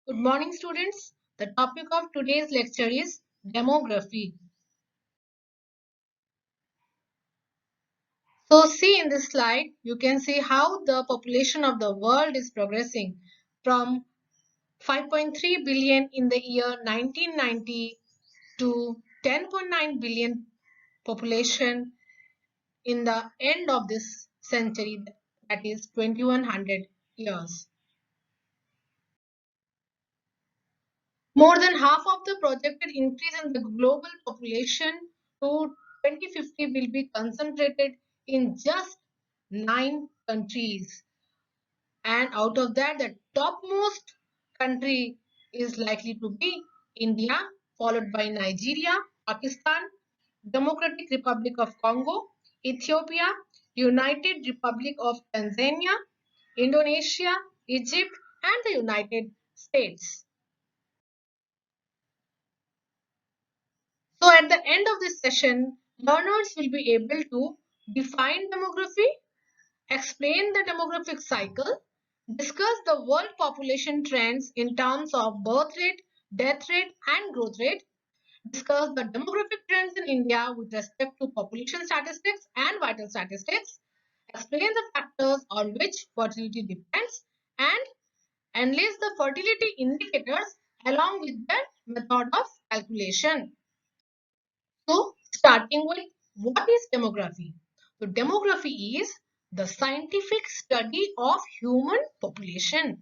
Good morning, students. The topic of today's lecture is demography. So, see in this slide, you can see how the population of the world is progressing from 5.3 billion in the year 1990 to 10.9 billion population in the end of this century, that is 2100 years. More than half of the projected increase in the global population to 2050 will be concentrated in just 9 countries. And out of that, the topmost country is likely to be India, followed by Nigeria, Pakistan, Democratic Republic of Congo, Ethiopia, United Republic of Tanzania, Indonesia, Egypt, and the United States. So at the end of this session, learners will be able to define demography, explain the demographic cycle, discuss the world population trends in terms of birth rate, death rate, and growth rate, discuss the demographic trends in India with respect to population statistics and vital statistics, explain the factors on which fertility depends, and analyze the fertility indicators along with their method of calculation. So, starting with what is demography? So, demography is the scientific study of human population.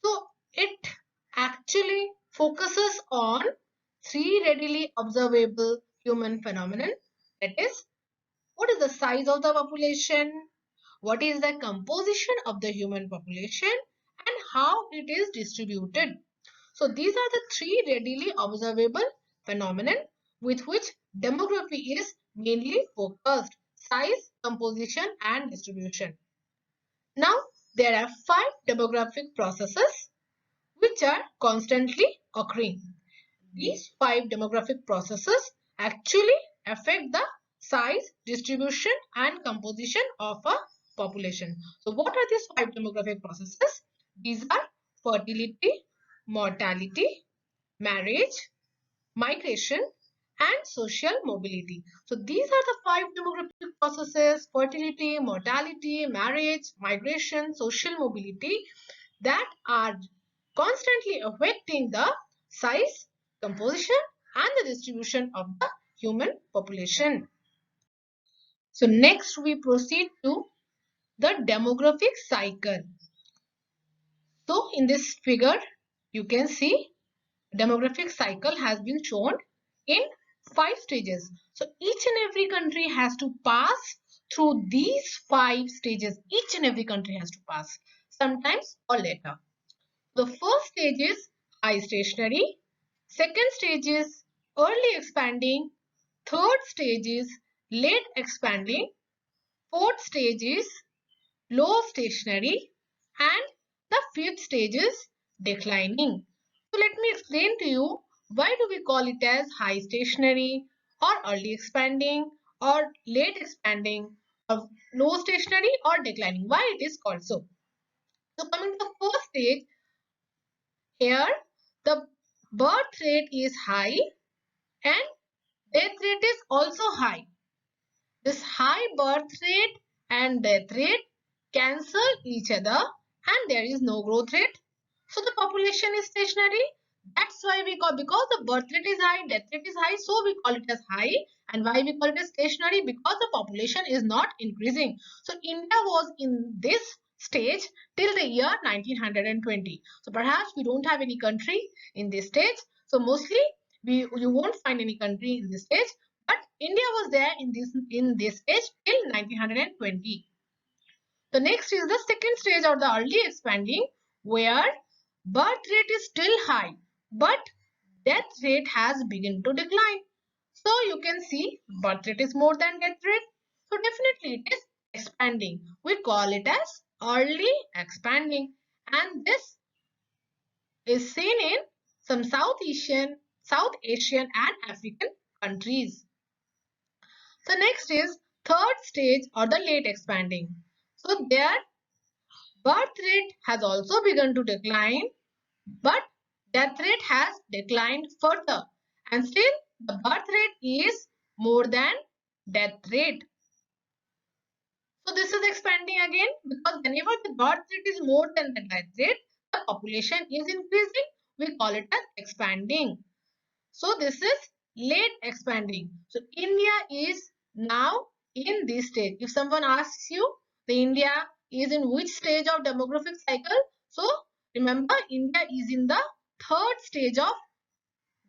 So, it actually focuses on three readily observable human phenomenon. That is, what is the size of the population? What is the composition of the human population? And how it is distributed. So these are the three readily observable phenomenon with which demography is mainly focused: size, composition, and distribution. Now, there are 5 demographic processes which are constantly occurring. These 5 demographic processes actually affect the size, distribution, and composition of a population. So what are these 5 demographic processes? These are fertility, mortality, marriage, migration, and social mobility. So these are the 5 demographic processes: fertility, mortality, marriage, migration, social mobility, that are constantly affecting the size, composition, and the distribution of the human population. So next we proceed to the demographic cycle. So in this figure, you can see demographic cycle has been shown in 5 stages. So each and every country has to pass through these 5 stages. Each and every country has to pass, sometimes or later. The first stage is high stationary. Second stage is early expanding. Third stage is late expanding. Fourth stage is low stationary. And the fifth stage is declining. So let me explain to you why do we call it as high stationary or early expanding or late expanding or low stationary or declining. Why it is called so. So coming to the first stage, here the birth rate is high and death rate is also high. This high birth rate and death rate cancel each other and there is no growth rate. So the population is stationary. That's why we call, because the birth rate is high, death rate is high, so we call it as high. And why we call it as stationary? Because the population is not increasing. So India was in this stage till the year 1920. So perhaps we don't have any country in this stage. So mostly you won't find any country in this stage. But India was there in this stage till 1920. The next is the second stage or the early expanding, where birth rate is still high but death rate has begun to decline. So you can see birth rate is more than death rate. So definitely it is expanding. We call it as early expanding, and this is seen in some South Asian and African countries. So next is third stage or the late expanding. So their birth rate has also begun to decline but death rate has declined further, and still the birth rate is more than death rate. So this is expanding again, because whenever the birth rate is more than the death rate, the population is increasing. We call it as expanding. So this is late expanding. So India is now in this stage. If someone asks you, the India is in which stage of demographic cycle? So remember, India is in the third stage of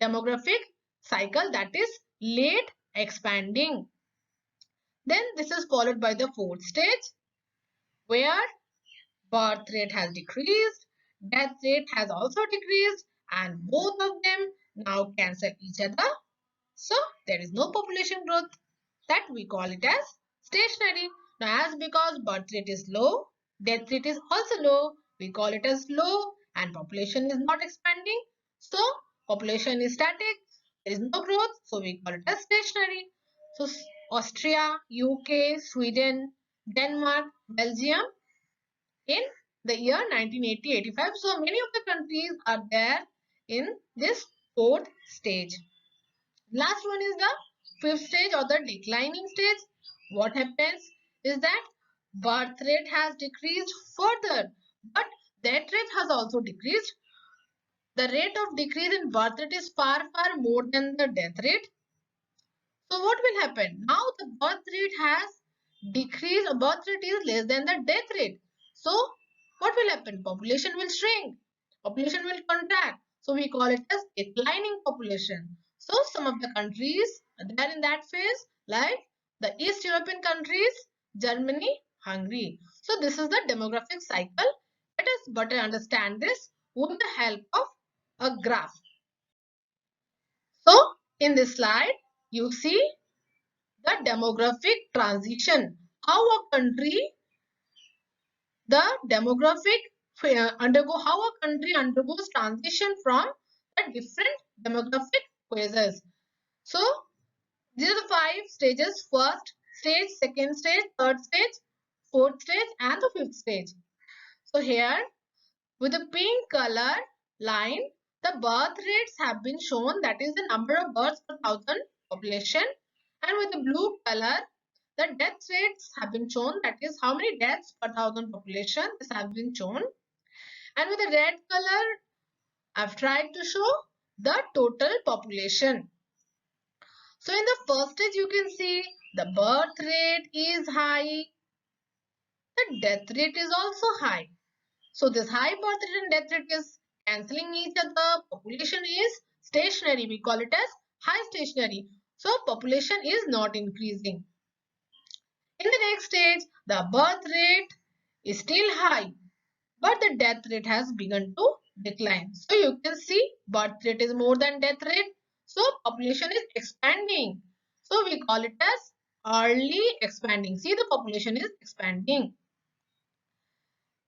demographic cycle, that is late expanding. Then this is followed by the fourth stage, where birth rate has decreased, death rate has also decreased, and both of them now cancel each other. So there is no population growth. That we call it as stationary. Now, as because birth rate is low, death rate is also low, we call it as low, and population is not expanding. So population is static. There is no growth, so we call it as stationary. So Austria, UK, Sweden, Denmark, Belgium in the year 1980-85. So many of the countries are there in this fourth stage. Last one is the fifth stage or the declining stage. What happens is that birth rate has decreased further, but death rate has also decreased. The rate of decrease in birth rate is far more than the death rate. So what will happen? Now the birth rate has decreased, birth rate is less than the death rate. So what will happen? Population will shrink. Population will contract. So we call it as declining population. So some of the countries are in that phase, like the East European countries, Germany, Hungary. So this is the demographic cycle. Let us better understand this with the help of a graph. So in this slide, you see the demographic transition, how a country, the demographic how a country undergoes transition from the different demographic phases. So these are the 5 stages: first stage, second stage, third stage, fourth stage, and the fifth stage. So here with the pink color line, the birth rates have been shown, that is the number of births per thousand population, and with the blue color, the death rates have been shown, that is how many deaths per thousand population, this has been shown. And with the red color, I've tried to show the total population. So in the first stage, you can see the birth rate is high, the death rate is also high. So this high birth rate and death rate is cancelling each other. Population is stationary. We call it as high stationary. So population is not increasing. In the next stage, the birth rate is still high, but the death rate has begun to decline. So you can see birth rate is more than death rate. So population is expanding. So we call it as early expanding. See, the population is expanding.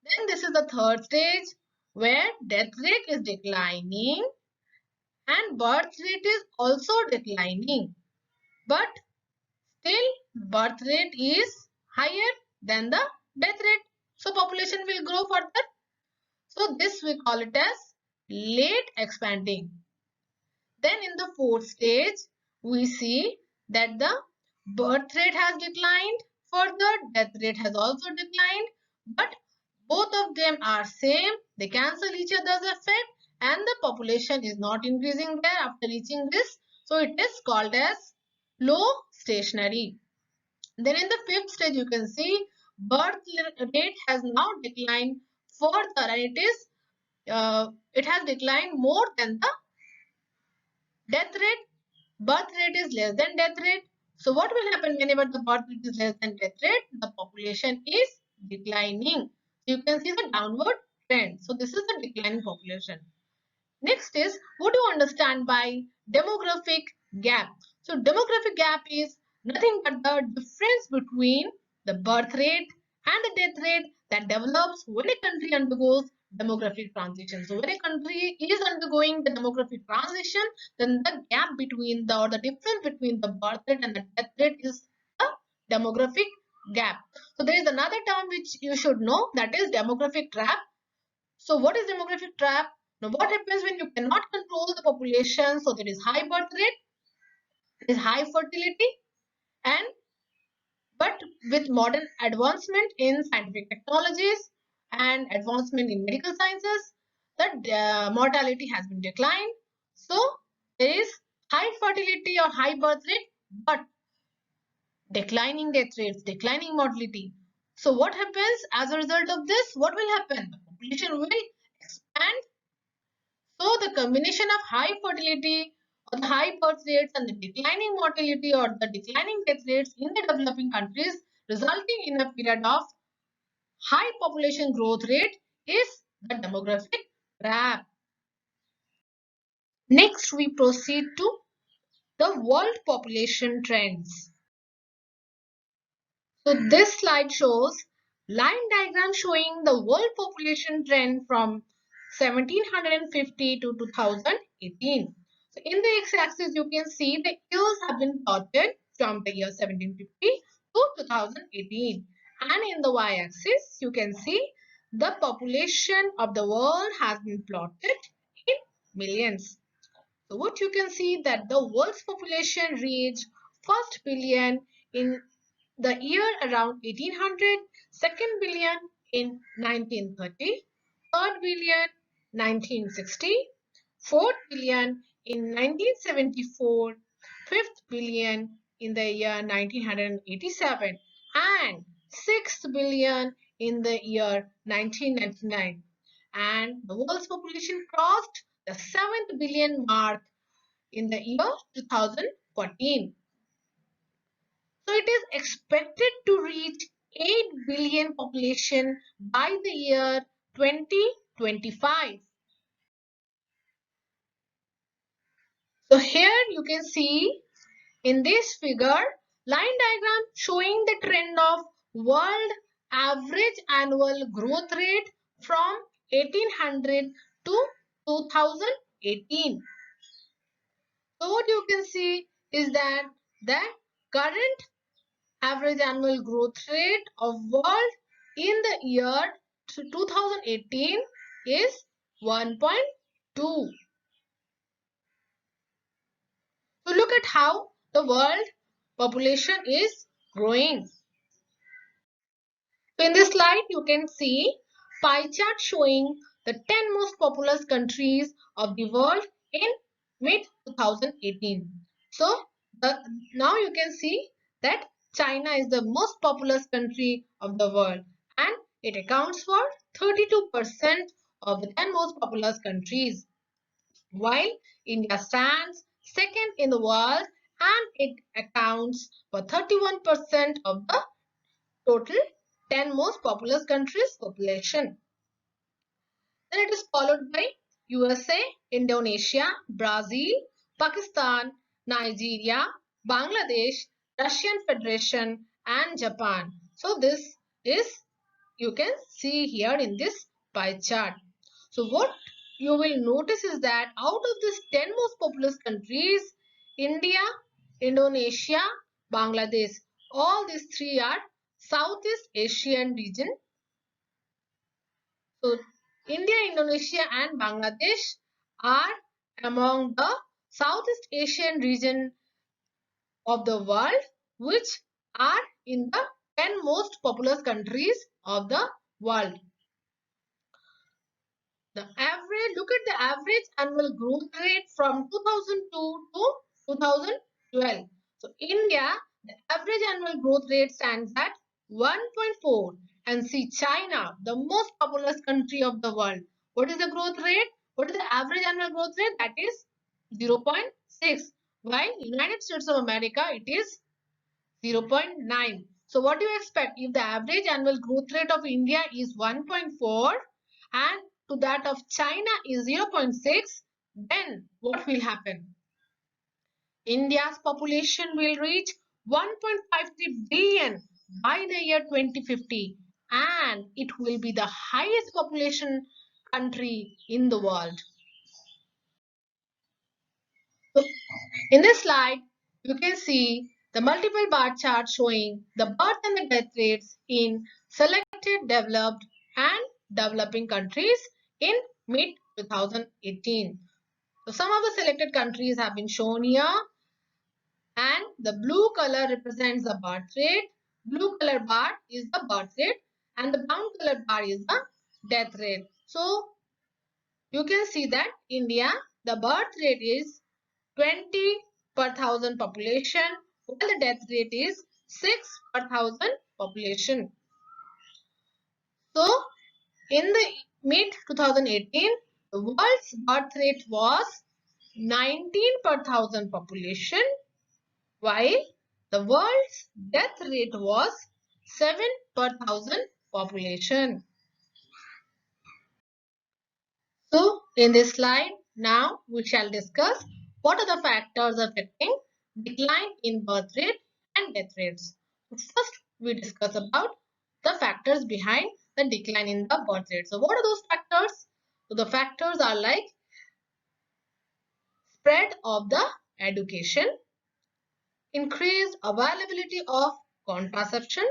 Then this is the third stage, where death rate is declining and birth rate is also declining. But still birth rate is higher than the death rate. So population will grow further. So this we call it as late expanding. Then in the fourth stage, we see that the birth rate has declined further, death rate has also declined, but both of them are same. They cancel each other's effect, and the population is not increasing there after reaching this. So it is called as low stationary. Then in the fifth stage, you can see birth rate has now declined further, and it has declined more than the death rate. Birth rate is less than death rate. So what will happen whenever the birth rate is less than death rate? The population is declining. You can see the downward trend. So this is the declining population. Next is, what do you understand by demographic gap? So demographic gap is nothing but the difference between the birth rate and the death rate that develops when a country undergoes demographic transition. So when a country is undergoing the demographic transition, then the gap between the, or the difference between the birth rate and the death rate is a demographic gap. So there is another term which you should know, that is demographic trap. So what is demographic trap? Now, what happens when you cannot control the population? So there is high birth rate, there is high fertility, and but with modern advancement in scientific technologies and advancement in medical sciences, the mortality has been declined. So there is high fertility or high birth rate, but declining death rates, declining mortality. So what happens as a result of this? What will happen? The population will expand. So the combination of high fertility or the high birth rates and the declining mortality or the declining death rates in the developing countries, resulting in a period of high population growth rate, is the demographic trap. Next, we proceed to the world population trends. So this slide shows line diagram showing the world population trend from 1750 to 2018. So in the x-axis, you can see the years have been plotted from the year 1750 to 2018. And in the y-axis, you can see the population of the world has been plotted in millions. So what you can see that the world's population reached first billion in the year around 1800, second billion in 1930, third billion 1960, fourth billion in 1974, fifth billion in the year 1987, and sixth billion in the year 1999. And the world's population crossed the 7th billion mark in the year 2014. So it is expected to reach 8 billion population by the year 2025. So here you can see in this figure line diagram showing the trend of world average annual growth rate from 1800 to 2018. So what you can see is that the current average annual growth rate of world in the year 2018 is 1.2. So look at how the world population is growing. So in this slide you can see pie chart showing the 10 most populous countries of the world in mid 2018. So now you can see that China is the most populous country of the world and it accounts for 32% of the 10 most populous countries, while India stands second in the world and it accounts for 31% of the total 10 most populous countries population. Then it is followed by USA, Indonesia, Brazil, Pakistan, Nigeria, Bangladesh, Russian Federation and Japan. So this is you can see here in this pie chart. So what you will notice is that out of these 10 most populous countries, India, Indonesia, Bangladesh, all these three are Southeast Asian region. So India, Indonesia and Bangladesh are among the Southeast Asian region of the world which are in the 10 most populous countries of the world. Look at the average annual growth rate from 2002 to 2012. So India, the average annual growth rate stands at 1.4, and see China, the most populous country of the world. What is the growth rate? What is the average annual growth rate? That is 0.6. While United States of America, it is 0.9. So what do you expect? If the average annual growth rate of India is 1.4 and to that of China is 0.6, then what will happen? India's population will reach 1.53 billion by the year 2050 and it will be the highest population country in the world. So in this slide, you can see the multiple bar chart showing the birth and the death rates in selected developed and developing countries in mid 2018. So some of the selected countries have been shown here, and the blue color represents the birth rate. Blue color bar is the birth rate and the brown color bar is the death rate. So you can see that India, the birth rate is 20 per thousand population, while the death rate is 6 per thousand population. So in the mid 2018, the world's birth rate was 19 per thousand population, while the world's death rate was 7 per thousand population. So in this slide, now we shall discuss what are the factors affecting decline in birth rate and death rates. First, we discuss about the factors behind the decline in the birth rate. So what are those factors? So the factors are like spread of the education, increased availability of contraception,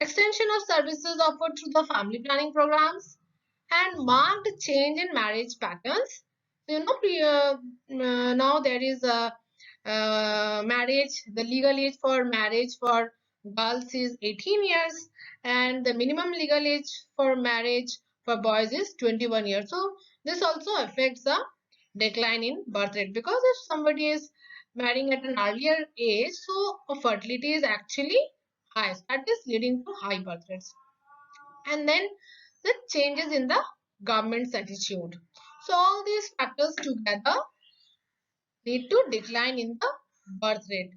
extension of services offered through the family planning programs, and marked change in marriage patterns. So, now there is a marriage, the legal age for marriage for girls is 18 years and the minimum legal age for marriage for boys is 21 years. So, this also affects the decline in birth rate, because if somebody is marrying at an earlier age, so fertility is actually high. That is leading to high birth rates. And then the changes in the government's attitude. So all these factors together lead to decline in the birth rate.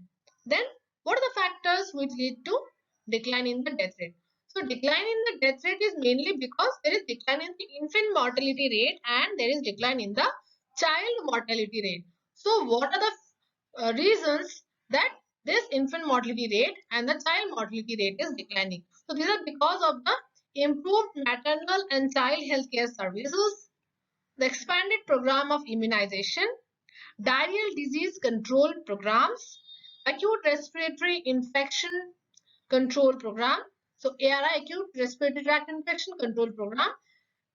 Then what are the factors which lead to decline in the death rate? So decline in the death rate is mainly because there is decline in the infant mortality rate and there is decline in the child mortality rate. So what are the reasons that this infant mortality rate and the child mortality rate is declining? So these are because of the improved maternal and child health care services, the expanded program of immunization, diarrheal disease control programs, acute respiratory infection control program, so ARI, acute respiratory tract infection control program,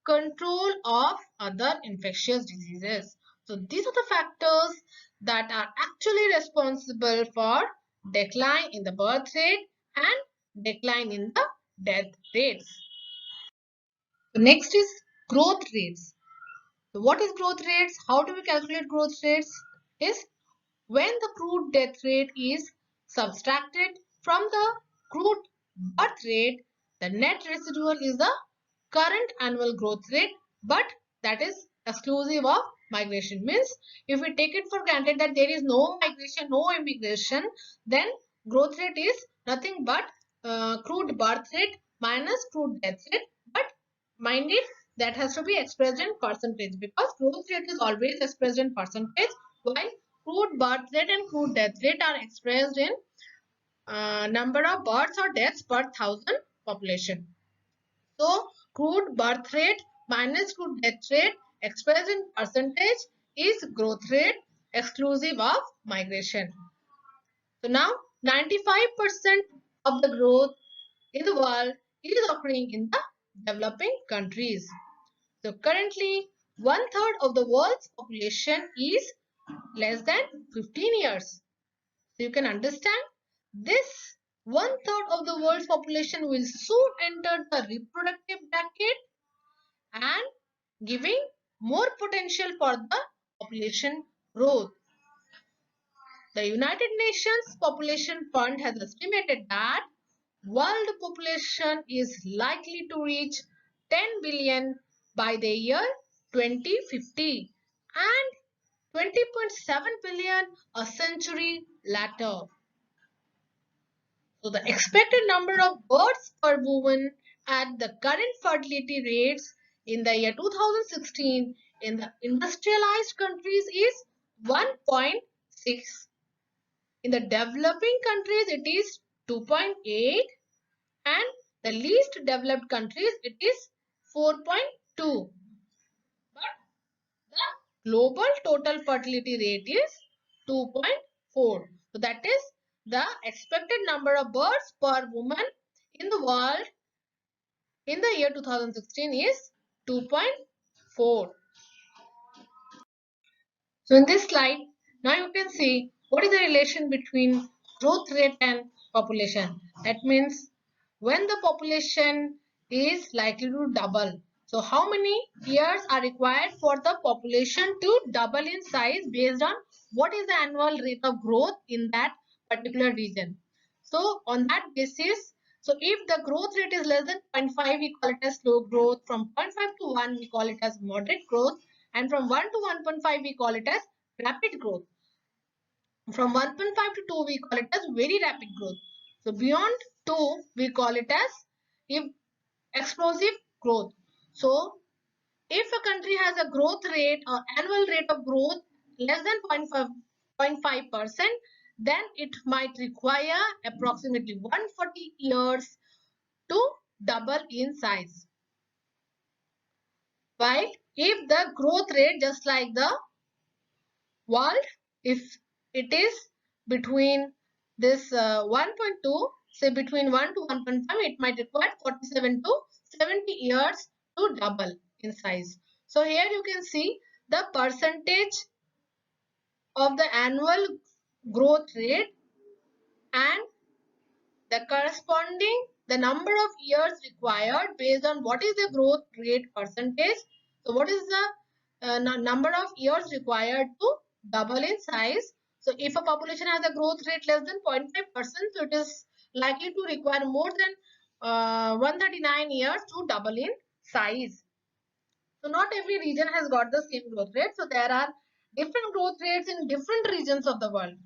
control of other infectious diseases. So these are the factors that are actually responsible for decline in the birth rate and decline in the death rates. So next is growth rates. So what is growth rates? How do we calculate growth rates? Is when the crude death rate is subtracted from the crude birth rate, the net residual is the current annual growth rate, but that is exclusive of migration. Means if we take it for granted that there is no migration, no immigration, then growth rate is nothing but crude birth rate minus crude death rate. But mind it, that has to be expressed in percentage, because growth rate is always expressed in percentage, while crude birth rate and crude death rate are expressed in number of births or deaths per thousand population. So crude birth rate minus crude death rate expressed in percentage is growth rate exclusive of migration. So now 95% of the growth in the world is occurring in the developing countries. So currently, one third of the world's population is less than 15 years. So you can understand this one third of the world's population will soon enter the reproductive decade and giving more potential for the population growth. The United Nations Population Fund has estimated that world population is likely to reach 10 billion by the year 2050 and 20.7 billion a century later. So the expected number of births per woman at the current fertility rates in the year 2016 in the industrialized countries is 1.6. In the developing countries it is 2.8, and the least developed countries it is 4.2. But the global total fertility rate is 2.4. So that is the expected number of births per woman in the world in the year 2016 is 2.4. 4. So in this slide, now you can see what is the relation between growth rate and population. That means when the population is likely to double. So how many years are required for the population to double in size based on what is the annual rate of growth in that particular region. So on that basis, so if the growth rate is less than 0.5, we call it as slow growth. From 0.5 to 1, we call it as moderate growth. And from 1 to 1.5, we call it as rapid growth. From 1.5 to 2, we call it as very rapid growth. So beyond 2, we call it as explosive growth. So if a country has a growth rate or annual rate of growth less than 0.5%, then it might require approximately 140 years to double in size. While if the growth rate, just like the world, if it is between this 1.2, say between 1 to 1.5, it might require 47 to 70 years to double in size. So here you can see the percentage of the annual growth rate and the corresponding the number of years required based on what is the growth rate percentage. So what is the number of years required to double in size. So if a population has a growth rate less than 0.5%, so it is likely to require more than 139 years to double in size. So not every region has got the same growth rate. So there are different growth rates in different regions of the world.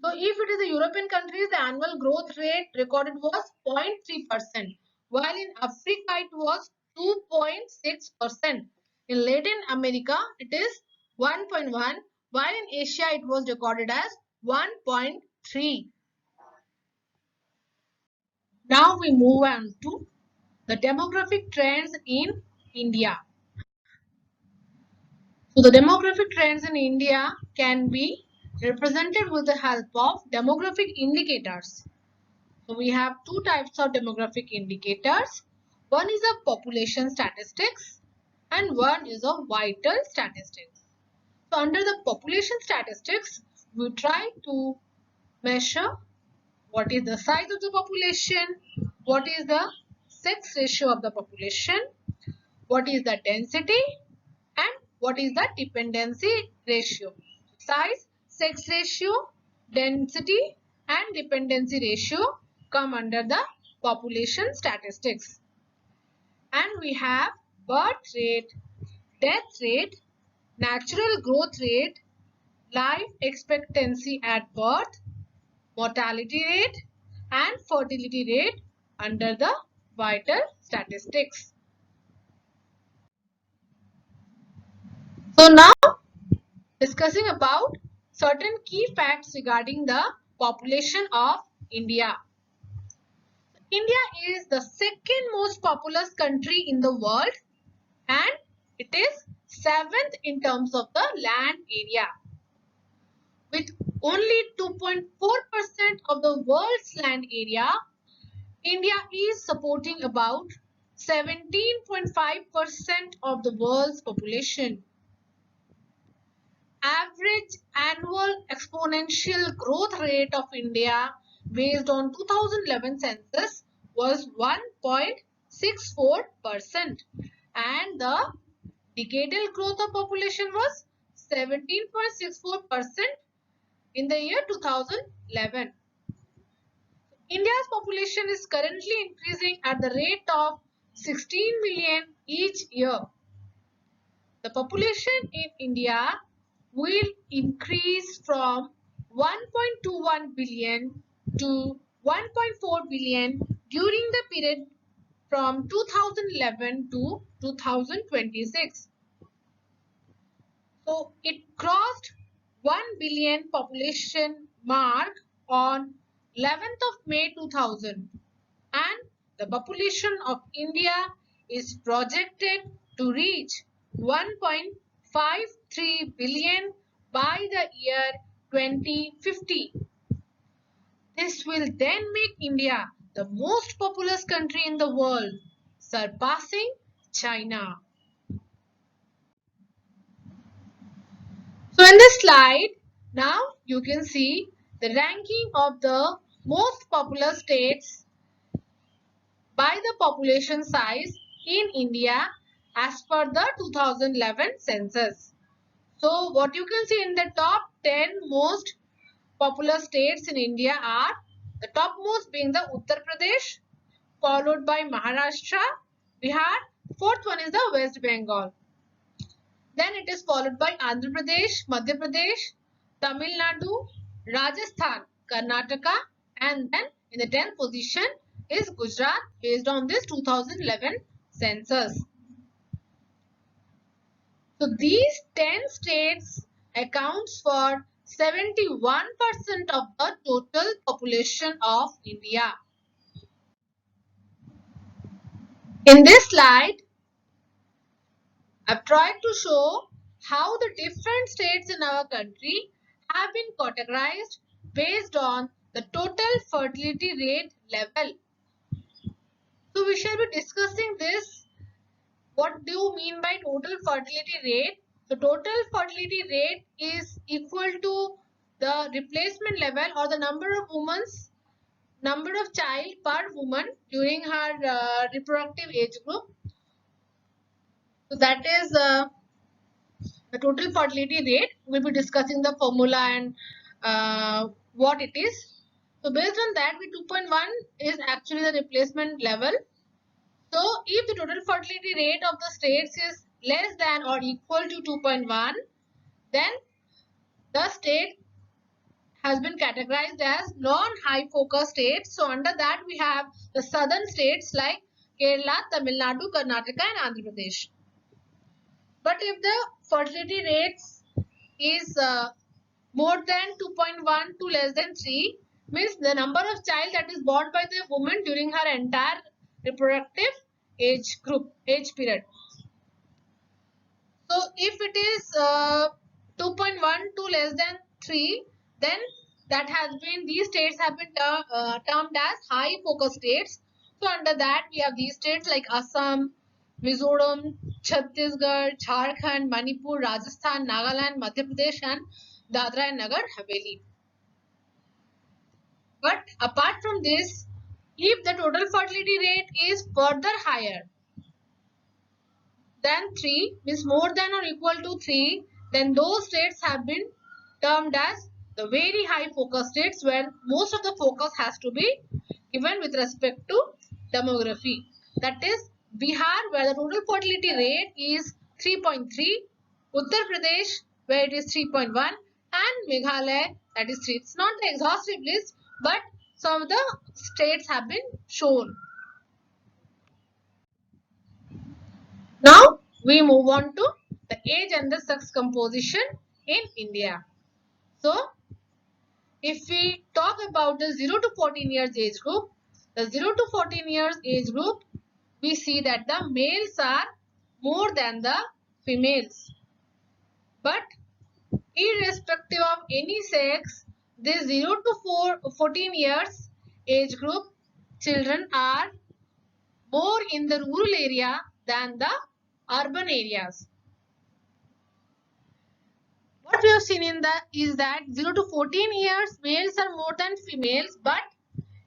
So if it is the European countries, the annual growth rate recorded was 0.3%, while in Africa it was 2.6%. In Latin America it is 1.1, while in Asia it was recorded as 1.3. Now we move on to the demographic trends in India. So the demographic trends in India can be represented with the help of demographic indicators. So we have two types of demographic indicators. One is a population statistics and one is a vital statistics. So under the population statistics, we try to measure what is the size of the population, what is the sex ratio of the population, what is the density, and what is the dependency ratio. Size, sex ratio, density and dependency ratio come under the population statistics. And we have birth rate, death rate, natural growth rate, life expectancy at birth, mortality rate and fertility rate under the vital statistics. So now discussing about certain key facts regarding the population of India. India is the second most populous country in the world and it is 7th in terms of the land area. With only 2.4% of the world's land area, India is supporting about 17.5% of the world's population. Average annual exponential growth rate of India based on 2011 census was 1.64% and the decadal growth of population was 17.64% in the year 2011. India's population is currently increasing at the rate of 16 million each year. The population in India will increase from 1.21 billion to 1.4 billion during the period from 2011 to 2026. So it crossed 1 billion population mark on 11th of May 2000 and the population of India is projected to reach 1.53 billion by the year 2050. This will then make India the most populous country in the world, surpassing China. in this slide, now you can see the ranking of the most popular states by the population size in India as per the 2011 census. So what you can see in the top 10 most popular states in India are the topmost being the Uttar Pradesh, followed by Maharashtra, Bihar, fourth one is the West Bengal. Then it is followed by Andhra Pradesh, Madhya Pradesh, Tamil Nadu, Rajasthan, Karnataka, and then in the 10th position is Gujarat based on this 2011 census. So these 10 states accounts for 71% of the total population of India. In this slide, I've tried to show how the different states in our country have been categorized based on the total fertility rate level. So we shall be discussing this. What do you mean by total fertility rate? The total fertility rate is equal to the replacement level or the number of child per woman during her reproductive age group. So that is the total fertility rate. We'll be discussing the formula and what it is. So based on that, 2.1 is actually the replacement level. So if the total fertility rate of the states is less than or equal to 2.1, then the state has been categorized as non-high focus states. So under that we have the southern states like Kerala, Tamil Nadu, Karnataka and Andhra Pradesh. But if the fertility rates is more than 2.1 to less than 3, means the number of child that is born by the woman during her entire reproductive age period. So if it is 2.1 to less than 3, then these states have been termed as high focus states. So under that we have these states like Assam, Mizoram, Chhattisgarh, Jharkhand, Manipur, Rajasthan, Nagaland, Madhya Pradesh and Dadra and Nagar Haveli. But apart from this, if the total fertility rate is further higher than 3, means more than or equal to 3, then those states have been termed as the very high focus states where most of the focus has to be given with respect to demography. That is Bihar where the total fertility rate is 3.3, Uttar Pradesh where it is 3.1 and Meghalaya that is 3. It's not the exhaustive list but some of the states have been shown. Now we move on to the age and the sex composition in India. So if we talk about the 0 to 14 years age group, the 0 to 14 years age group, we see that the males are more than the females. But irrespective of any sex, this 0 to 14 years age group children are more in the rural area than the urban areas. What we have seen is that 0 to 14 years males are more than females, but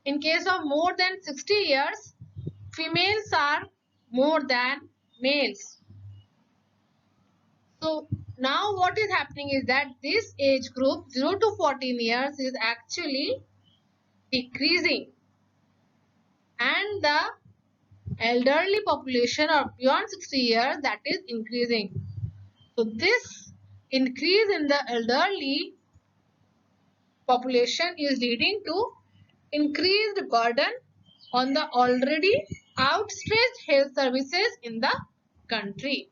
in case of more than 60 years females are more than males. So now what is happening is that this age group 0 to 14 years is actually decreasing and the elderly population or beyond 60 years that is increasing. So this increase in the elderly population is leading to increased burden on the already outstretched health services in the country.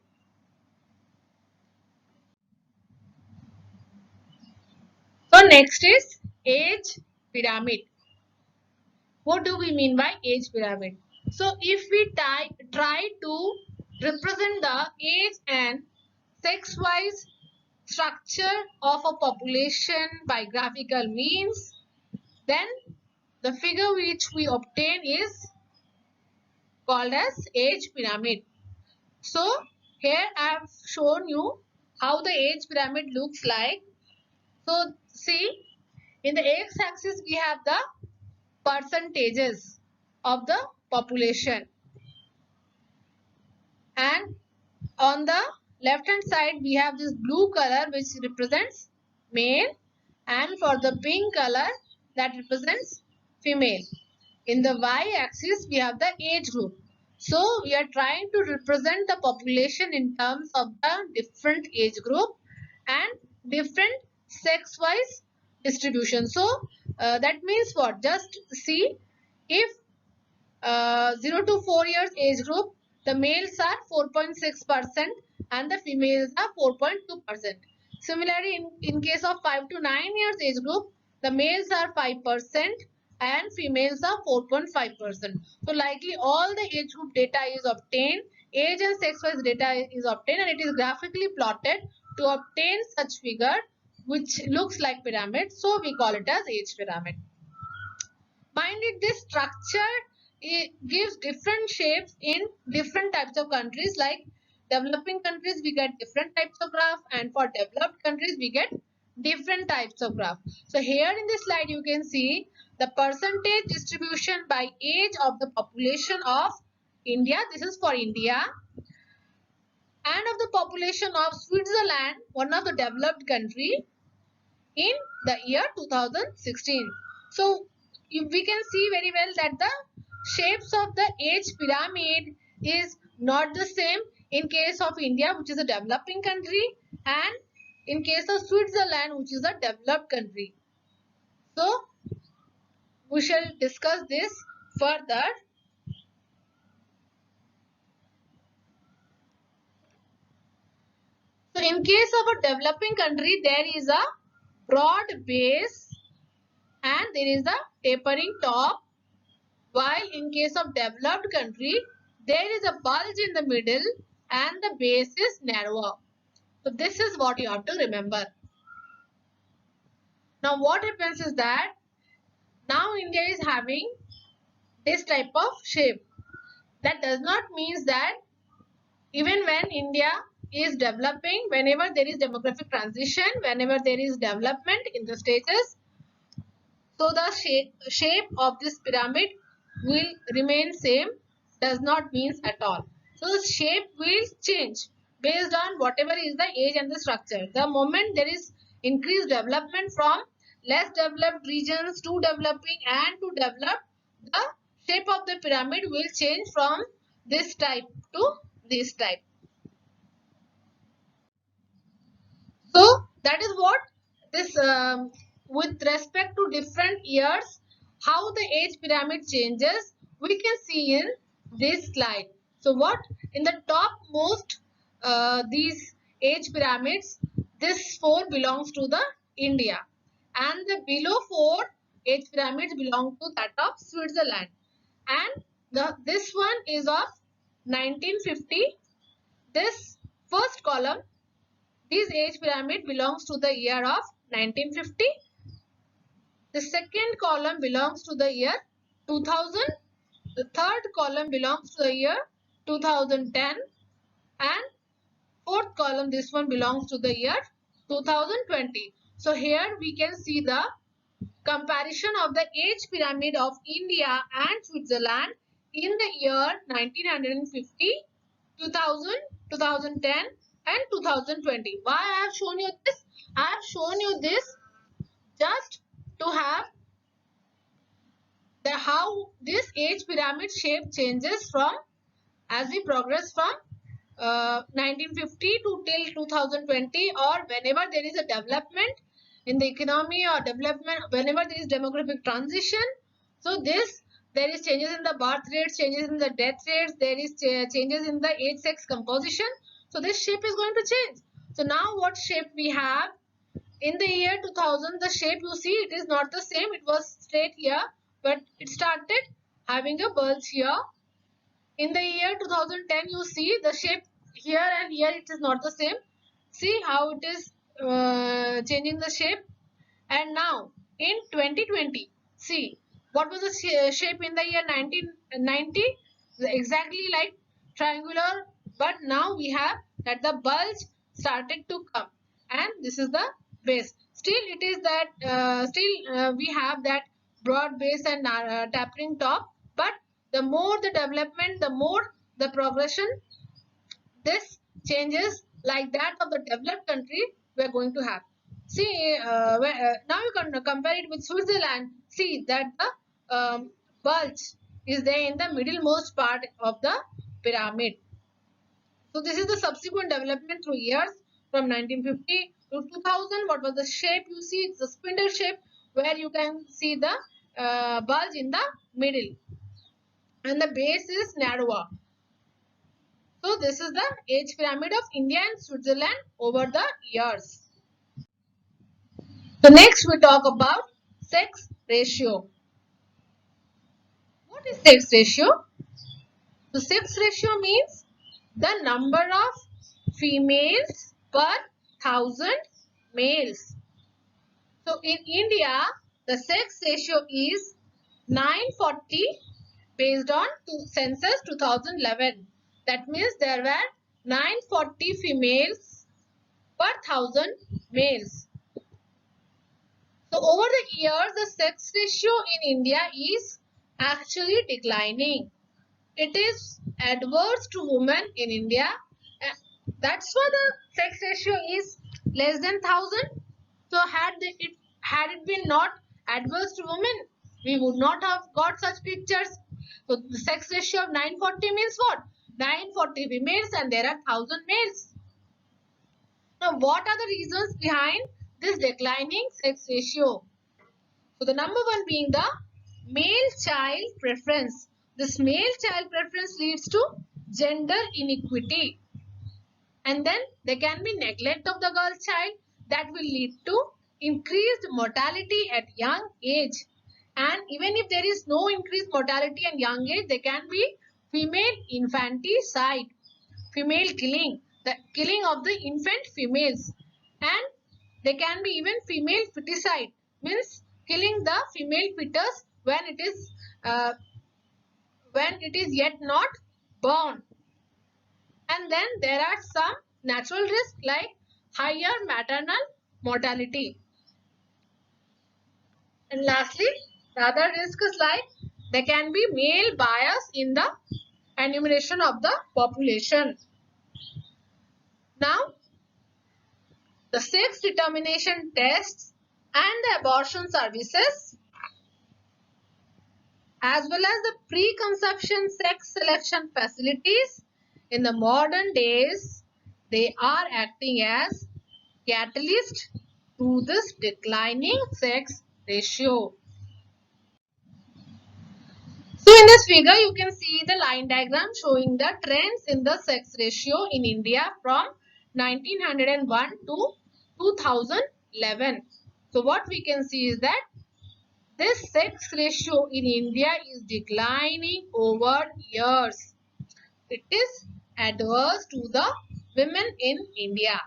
So next is age pyramid. What do we mean by age pyramid? So if we try to represent the age and sex-wise structure of a population by graphical means, then the figure which we obtain is called as age pyramid. So here I have shown you how the age pyramid looks like. So see, in the x-axis we have the percentages of the population, and on the left hand side we have this blue color which represents male, and for the pink color that represents female. In the y-axis we have the age group. So we are trying to represent the population in terms of the different age group and different sex-wise distribution. So that means what? Just see, if 0 to 4 years age group, the males are 4.6% and the females are 4.2%. Similarly, in case of 5 to 9 years age group, the males are 5% and females are 4.5%. So likely all the age group data is obtained, age and sex wise data is obtained, and it is graphically plotted to obtain such figure which looks like pyramid. So we call it as age pyramid. Mind it, this structure, it gives different shapes in different types of countries. Like developing countries we get different types of graph, and for developed countries we get different types of graph. So here in this slide you can see the percentage distribution by age of the population of India. This is for India. And of the population of Switzerland, one of the developed country, in the year 2016. So we can see very well that the shapes of the age pyramid is not the same in case of India, which is a developing country, and in case of Switzerland, which is a developed country. So we shall discuss this further. So in case of a developing country, there is a broad base and there is a tapering top, while in case of developed country, there is a bulge in the middle and the base is narrower. So this is what you have to remember. Now what happens is that now India is having this type of shape. That does not mean that even when India is developing, whenever there is demographic transition, whenever there is development in the stages, so the shape of this pyramid will remain same, does not mean at all. So the shape will change based on whatever is the age and the structure. The moment there is increased development from less developed regions to developing and to developed, the shape of the pyramid will change from this type to this type. So that is what this with respect to different years, how the age pyramid changes, we can see in this slide. So what in the topmost these age pyramids, this 4 belongs to the India, and the below 4 age pyramids belong to that of Switzerland, and this one is of 1950. This first column, this age pyramid belongs to the year of 1950. The second column belongs to the year 2000. The third column belongs to the year 2010. And fourth column, this one belongs to the year 2020. So here we can see the comparison of the age pyramid of India and Switzerland in the year 1950, 2000, 2010 and 2020. Why I have shown you this? I have shown you this just to have the how this age pyramid shape changes from as we progress from 1950 to till 2020, or whenever there is a development in the economy or development, whenever there is demographic transition. So this, there is changes in the birth rates, changes in the death rates, there is changes in the age sex composition. So this shape is going to change. So now what shape we have in the year 2000, the shape you see, it is not the same. It was straight here, but it started having a bulge here. In the year 2010, you see the shape here and here, it is not the same. See how it is changing the shape. And now in 2020, see what was the shape in the year 1990? Exactly like triangular, but now we have that the bulge started to come, and this is the base. Still it is that we have that broad base and tapering top, but the more the development, the more the progression, this changes like that of the developed country we are going to have. See, now you can compare it with Switzerland. See that the bulge is there in the middlemost part of the pyramid. So this is the subsequent development through years from 1950 to 2000. What was the shape? You see, it's a spindle shape where you can see the bulge in the middle, and the base is narrower. So this is the age pyramid of India and Switzerland over the years. So next we talk about sex ratio. What is sex ratio? So sex ratio means the number of females per thousand males. So in India, the sex ratio is 940 based on census 2011. That means there were 940 females per thousand males. So over the years, the sex ratio in India is actually declining. It is adverse to women in India. That's why the sex ratio is less than 1,000. So had it been not adverse to women, we would not have got such pictures. So the sex ratio of 940 means what? 940 females and there are 1,000 males. Now what are the reasons behind this declining sex ratio? So the number one being the male child preference. This male child preference leads to gender inequity. And then there can be neglect of the girl child that will lead to increased mortality at young age. And even if there is no increased mortality at young age, there can be female infanticide, female killing, the killing of the infant females. And there can be even female feticide, means killing the female fetus when it is yet not born. And then there are some natural risks like higher maternal mortality. And lastly, the other risk is like there can be male bias in the enumeration of the population. Now, the sex determination tests and the abortion services, as well as the preconception sex selection facilities in the modern days, they are acting as catalyst to this declining sex ratio. So in this figure, you can see the line diagram showing the trends in the sex ratio in India from 1901 to 2011. So what we can see is that this sex ratio in India is declining over years. It is adverse to the women in India.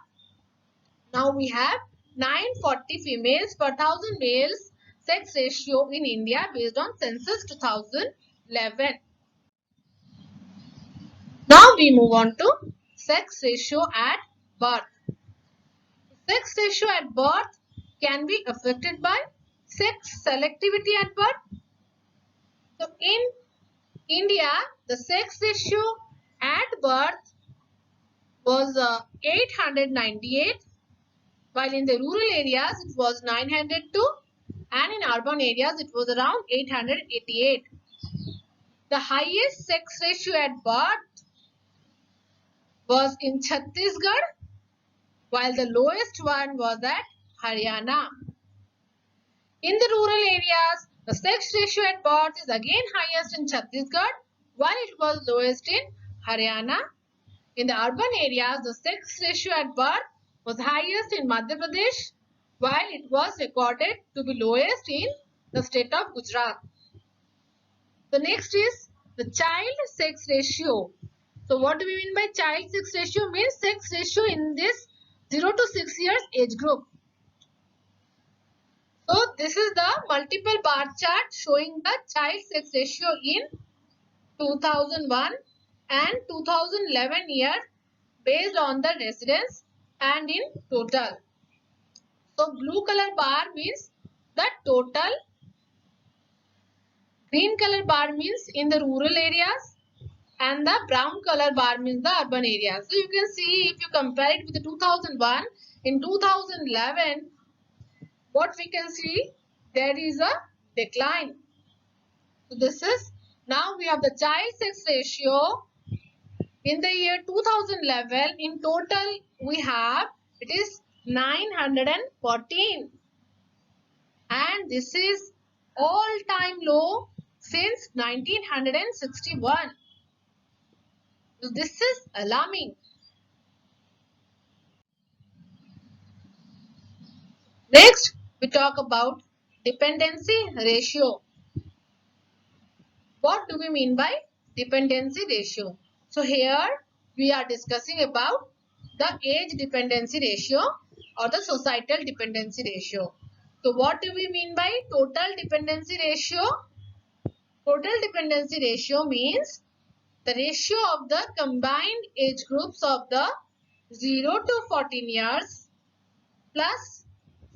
Now we have 940 females per 1,000 males sex ratio in India based on census 2011. Now we move on to sex ratio at birth. Sex ratio at birth can be affected by sex selectivity at birth. So in India, the sex ratio at birth was 898, while in the rural areas it was 902, and in urban areas it was around 888. The highest sex ratio at birth was in Chhattisgarh, while the lowest one was at Haryana. In the rural areas, the sex ratio at birth is again highest in Chhattisgarh, while it was lowest in Haryana. In the urban areas, the sex ratio at birth was highest in Madhya Pradesh, while it was recorded to be lowest in the state of Gujarat. The next is the child sex ratio. So what do we mean by child sex ratio? Means sex ratio in this 0 to 6 years age group. So this is the multiple bar chart showing the child sex ratio in 2001 and 2011 year based on the residence and in total. So blue color bar means the total, green color bar means in the rural areas, and the brown color bar means the urban areas. So you can see if you compare it with the 2001, in 2011, what we can see, there is a decline. So this is, now we have the child sex ratio in the year 2011. In total we have, it is 914, and this is all time low since 1961. So this is alarming. Next, we talk about dependency ratio. What do we mean by dependency ratio? So here we are discussing about the age dependency ratio or the societal dependency ratio. So what do we mean by total dependency ratio? Total dependency ratio means the ratio of the combined age groups of the 0 to 14 years plus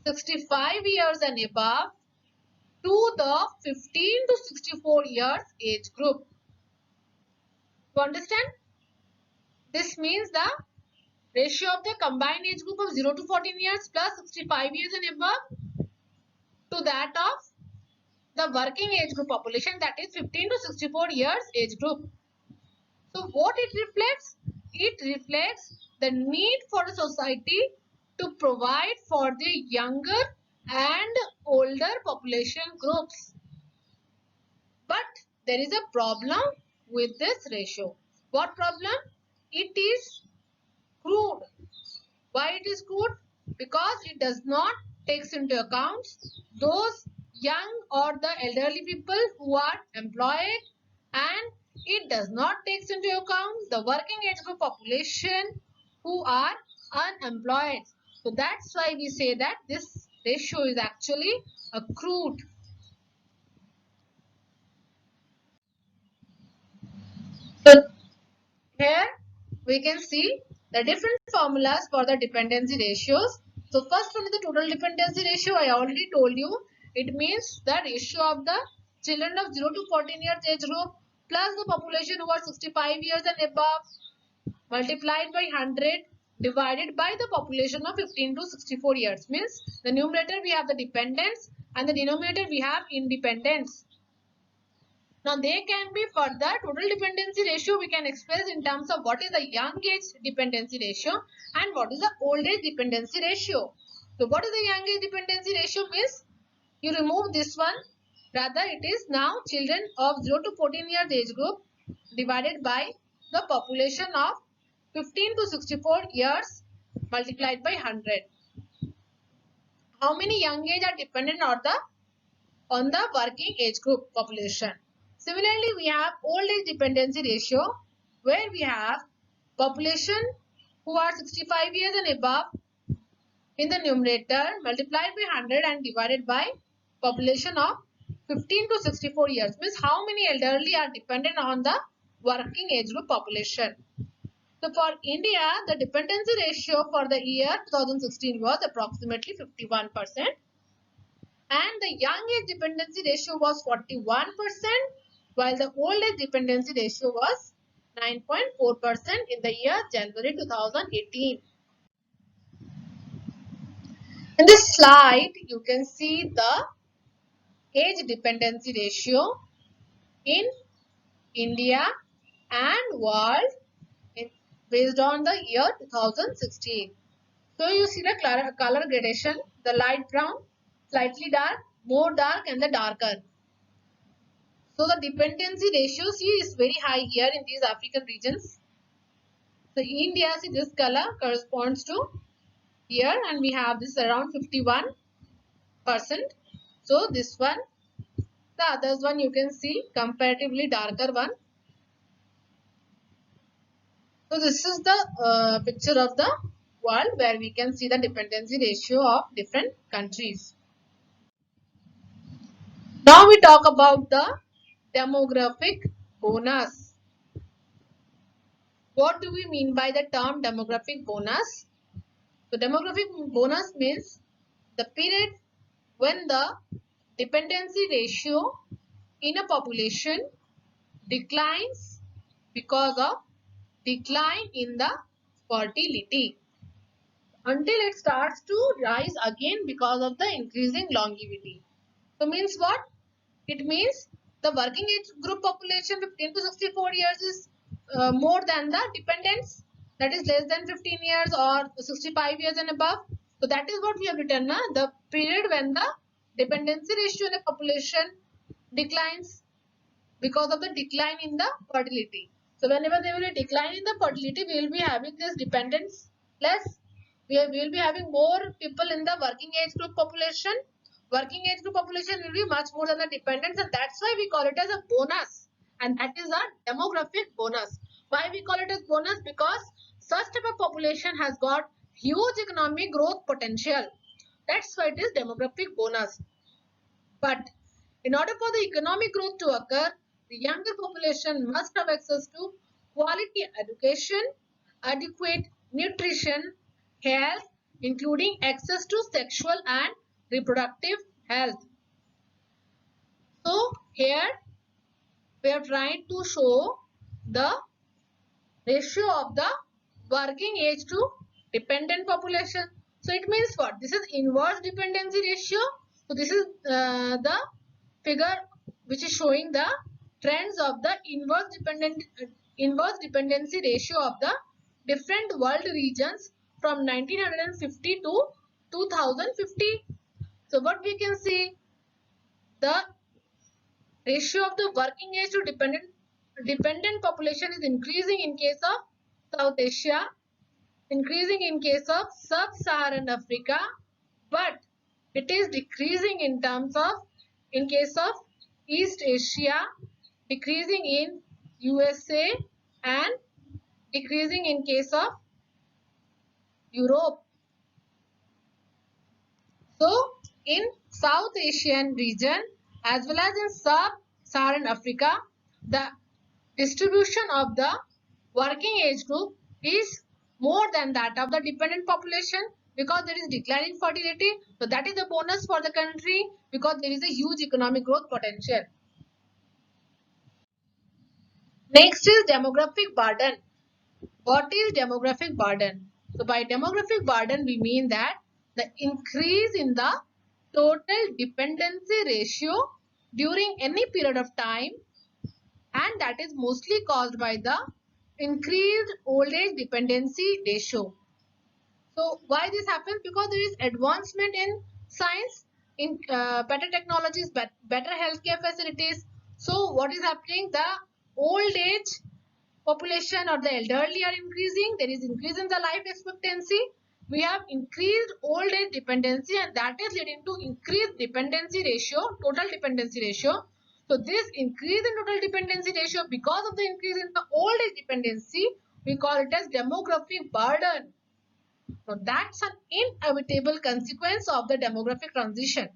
65 years and above to the 15 to 64 years age group. You understand? This means the ratio of the combined age group of 0 to 14 years plus 65 years and above to that of the working age group population, that is 15 to 64 years age group. So what it reflects? It reflects the need for the society to provide for the younger and older population groups. But there is a problem with this ratio. What problem? It is crude. Why it is crude? Because it does not takes into account those young or the elderly people who are employed, and it does not takes into account the working age group population who are unemployed. So that's why we say that this ratio is actually a crude. So here we can see the different formulas for the dependency ratios. So first one is the total dependency ratio. I already told you. It means the ratio of the children of 0 to 14 years age group plus the population who are 65 years and above multiplied by 100 divided by the population of 15 to 64 years. Means the numerator we have the dependents and the denominator we have independents. Now, they can be further total dependency ratio we can express in terms of what is the young age dependency ratio and what is the old age dependency ratio. So, what is the young age dependency ratio means? You remove this one. Rather, it is now children of 0 to 14 years age group divided by the population of 15 to 64 years multiplied by 100. How many young age are dependent on the working age group population? Similarly, we have old age dependency ratio where we have population who are 65 years and above in the numerator multiplied by 100 and divided by population of 15 to 64 years. Means how many elderly are dependent on the working age group population. So for India, the dependency ratio for the year 2016 was approximately 51%. And the young age dependency ratio was 41%, while the old age dependency ratio was 9.4% in the year January 2018. In this slide, you can see the age dependency ratio in India and world based on the year 2016. So you see the color gradation, the light brown, slightly dark, more dark and the darker. So the dependency ratio is very high here in these African regions. So India, see this color corresponds to here and we have this around 51%. So this one, the others one you can see comparatively darker one. So this is the picture of the world where we can see the dependency ratio of different countries. Now we talk about the demographic bonus. What do we mean by the term demographic bonus? So demographic bonus means the period when the dependency ratio in a population declines because of decline in the fertility until it starts to rise again because of the increasing longevity. So means what? It means the working age group population 15 to 64 years is more than the dependents, that is less than 15 years or 65 years and above. So that is what we have written, the period when the dependency ratio in the population declines because of the decline in the fertility. So whenever there will be a decline in the fertility, we will be having this dependence less. We will be having more people in the working age group population. Working age group population will be much more than the dependents, and that's why we call it as a bonus. And that is a demographic bonus. Why we call it as bonus? Because such type of population has got huge economic growth potential. That's why it is demographic bonus. But in order for the economic growth to occur, the younger population must have access to quality education, adequate nutrition, health, including access to sexual and reproductive health. So here we are trying to show the ratio of the working age to dependent population. So it means what? This is inverse dependency ratio. So this is the figure which is showing the trends of the inverse dependency ratio of the different world regions from 1950 to 2050. So what we can see, the ratio of the working age to dependent population is increasing in case of South Asia, increasing in case of sub-Saharan Africa, but it is decreasing in case of East Asia, decreasing in USA, and decreasing in case of Europe. So in South Asian region as well as in sub-Saharan Africa, the distribution of the working age group is more than that of the dependent population because there is decline in fertility. So that is a bonus for the country because there is a huge economic growth potential. Next is demographic burden. What is demographic burden? So by demographic burden we mean that the increase in the total dependency ratio during any period of time, and that is mostly caused by the increased old age dependency ratio. So why this happens? Because there is advancement in science, in better technologies, better healthcare facilities. So what is happening? The old age population or the elderly are increasing. There is increase in the life expectancy. We have increased old age dependency, and that is leading to increased dependency ratio, total dependency ratio. So this increase in total dependency ratio because of the increase in the old age dependency, we call it as demographic burden. So that's an inevitable consequence of the demographic transition.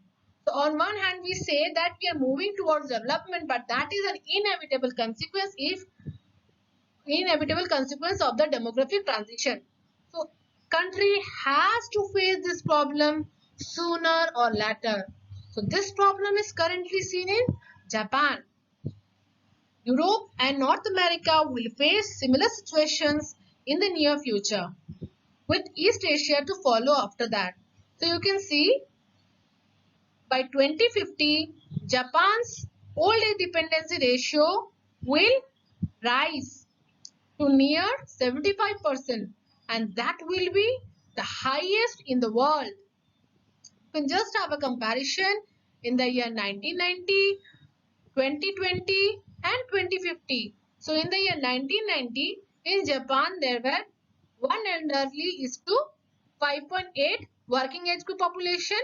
So on one hand, we say that we are moving towards development, but that is an inevitable consequence of the demographic transition. So country has to face this problem sooner or later. So this problem is currently seen in Japan. Europe and North America will face similar situations in the near future, with East Asia to follow after that. So you can see by 2050, Japan's old age dependency ratio will rise to near 75%, and that will be the highest in the world. You can just have a comparison in the year 1990, 2020 and 2050. So in the year 1990, in Japan, there were 1 elderly is to 5.8 working age group population.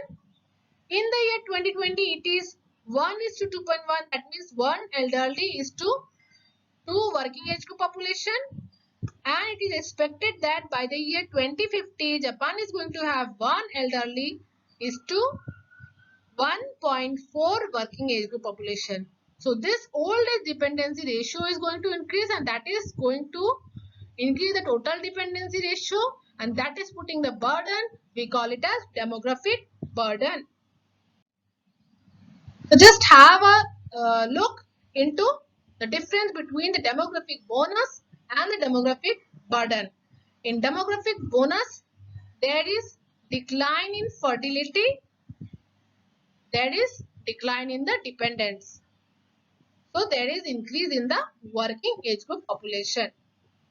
In the year 2020, it is 1 is to 2.1. That means 1 elderly is to 2 working age group population. And it is expected that by the year 2050, Japan is going to have 1 elderly is to 1.4 working age group population. So this old age dependency ratio is going to increase, and that is going to increase the total dependency ratio, and that is putting the burden. We call it as demographic burden. So just have a look into the difference between the demographic bonus and the demographic burden. In demographic bonus, there is decline in fertility, there is decline in the dependence. So there is increase in the working age group population.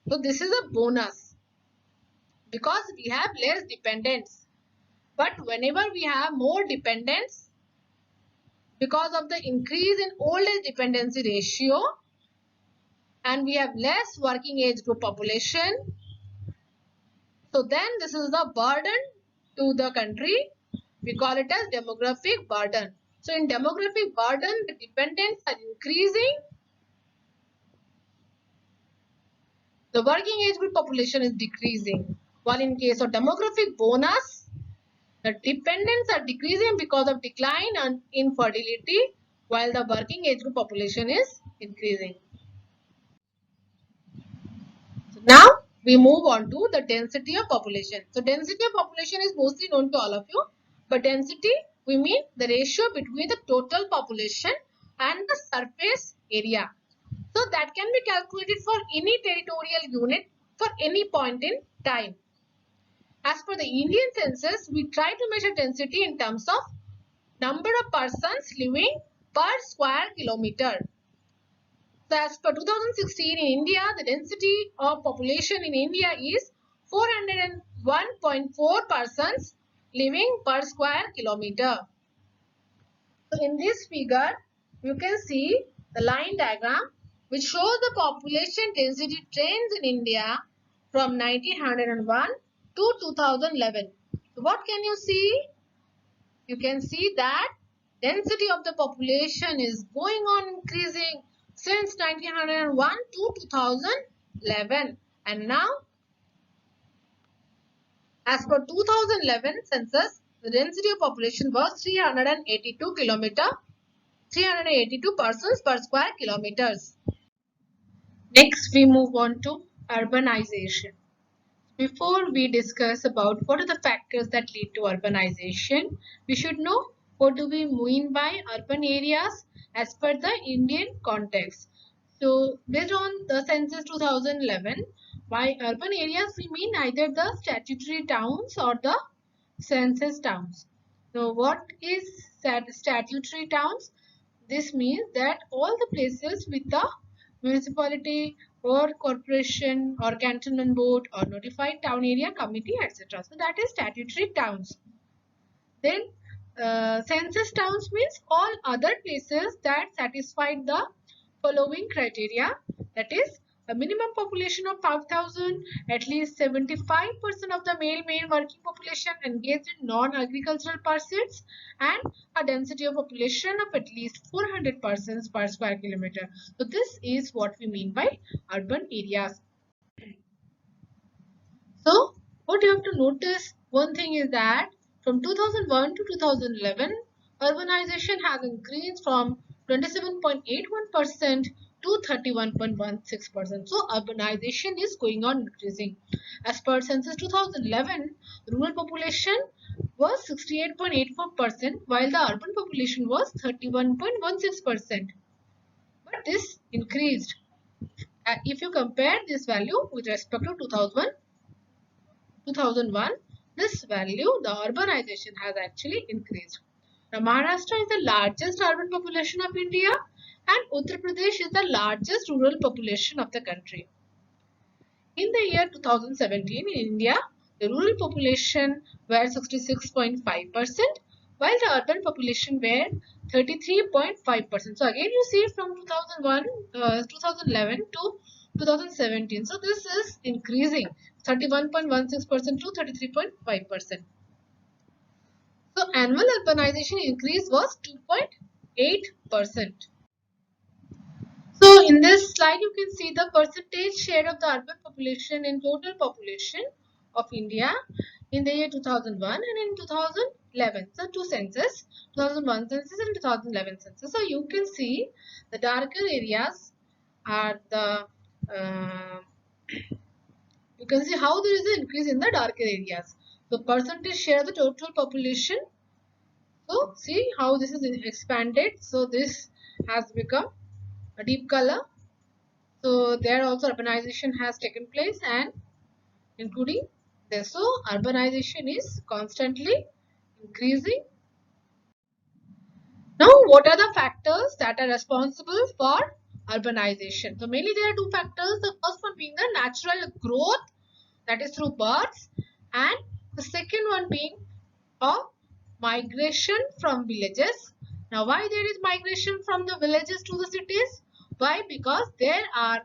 So this is a bonus because we have less dependents. But whenever we have more dependents, because of the increase in old age dependency ratio, and we have less working age group population, so then this is the burden to the country. We call it as demographic burden. So in demographic burden, the dependents are increasing, the working age group population is decreasing. While in case of demographic bonus, the dependents are decreasing because of decline in fertility, while the working age group population is increasing. So now we move on to the density of population. So density of population is mostly known to all of you, but density, we mean the ratio between the total population and the surface area. So that can be calculated for any territorial unit for any point in time. As per the Indian census, we try to measure density in terms of number of persons living per square kilometer. So as per 2016 in India, the density of population in India is 401.4 persons living per square kilometer. So in this figure, you can see the line diagram which shows the population density trends in India from 1901 to 2011. So what can you see? You can see that density of the population is going on increasing since 1901 to 2011, and now as per 2011 census, the density of population was 382 persons per square kilometers. Next we move on to urbanization. Before we discuss about what are the factors that lead to urbanization, we should know what do we mean by urban areas as per the Indian context. So based on the census 2011, by urban areas we mean either the statutory towns or the census towns. So what is statutory towns? This means that all the places with the municipality or corporation or cantonment board or notified town area committee, etc. So that is statutory towns. Then census towns means all other places that satisfied the following criteria, that is a minimum population of 5,000, at least 75% of the male working population engaged in non-agricultural pursuits, and a density of population of at least 400 persons per square kilometer. So this is what we mean by urban areas. So what you have to notice, one thing is that from 2001 to 2011, urbanization has increased from 27.81% to 31.16%. So urbanization is going on increasing. As per census 2011, rural population was 68.84%, while the urban population was 31.16%. But this increased. If you compare this value with respect to 2001, this value, the urbanization has actually increased. Now, Maharashtra is the largest urban population of India and Uttar Pradesh is the largest rural population of the country. In the year 2017 in India, the rural population were 66.5%, while the urban population were 33.5%. So again you see from 2011 to 2017. So this is increasing 31.16% to 33.5%. So annual urbanization increase was 2.8%. So in this slide, you can see the percentage share of the urban population in total population of India in the year 2001 and in 2011. So two census, 2001 census and 2011 census. So you can see the darker areas are the You can see how there is an increase in the darker areas. So percentage share of the total population. So see how this is expanded. So this has become a deep color. So there also urbanization has taken place and including this. So urbanization is constantly increasing. Now, what are the factors that are responsible for urbanization? So mainly there are two factors. The first one being the natural growth, that is through births, and the second one being a migration from villages. Now, why there is migration from the villages to the cities? Why? Because there are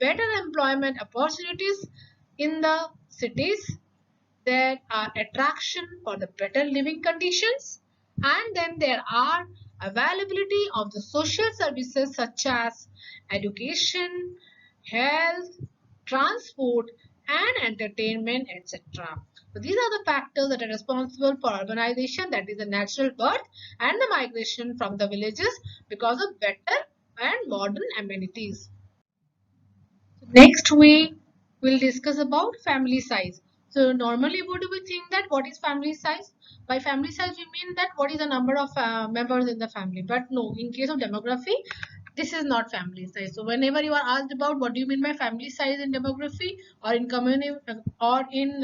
better employment opportunities in the cities. There are attraction for the better living conditions, and then there are availability of the social services such as education, health, transport, and entertainment, etc. So these are the factors that are responsible for urbanization, that is the natural birth and the migration from the villages because of better and modern amenities. Next, we will discuss about family size. So normally, what do we think that what is family size? By family size, we mean that what is the number of members in the family. But no, in case of demography, this is not family size. So whenever you are asked about what do you mean by family size in demography or in community or in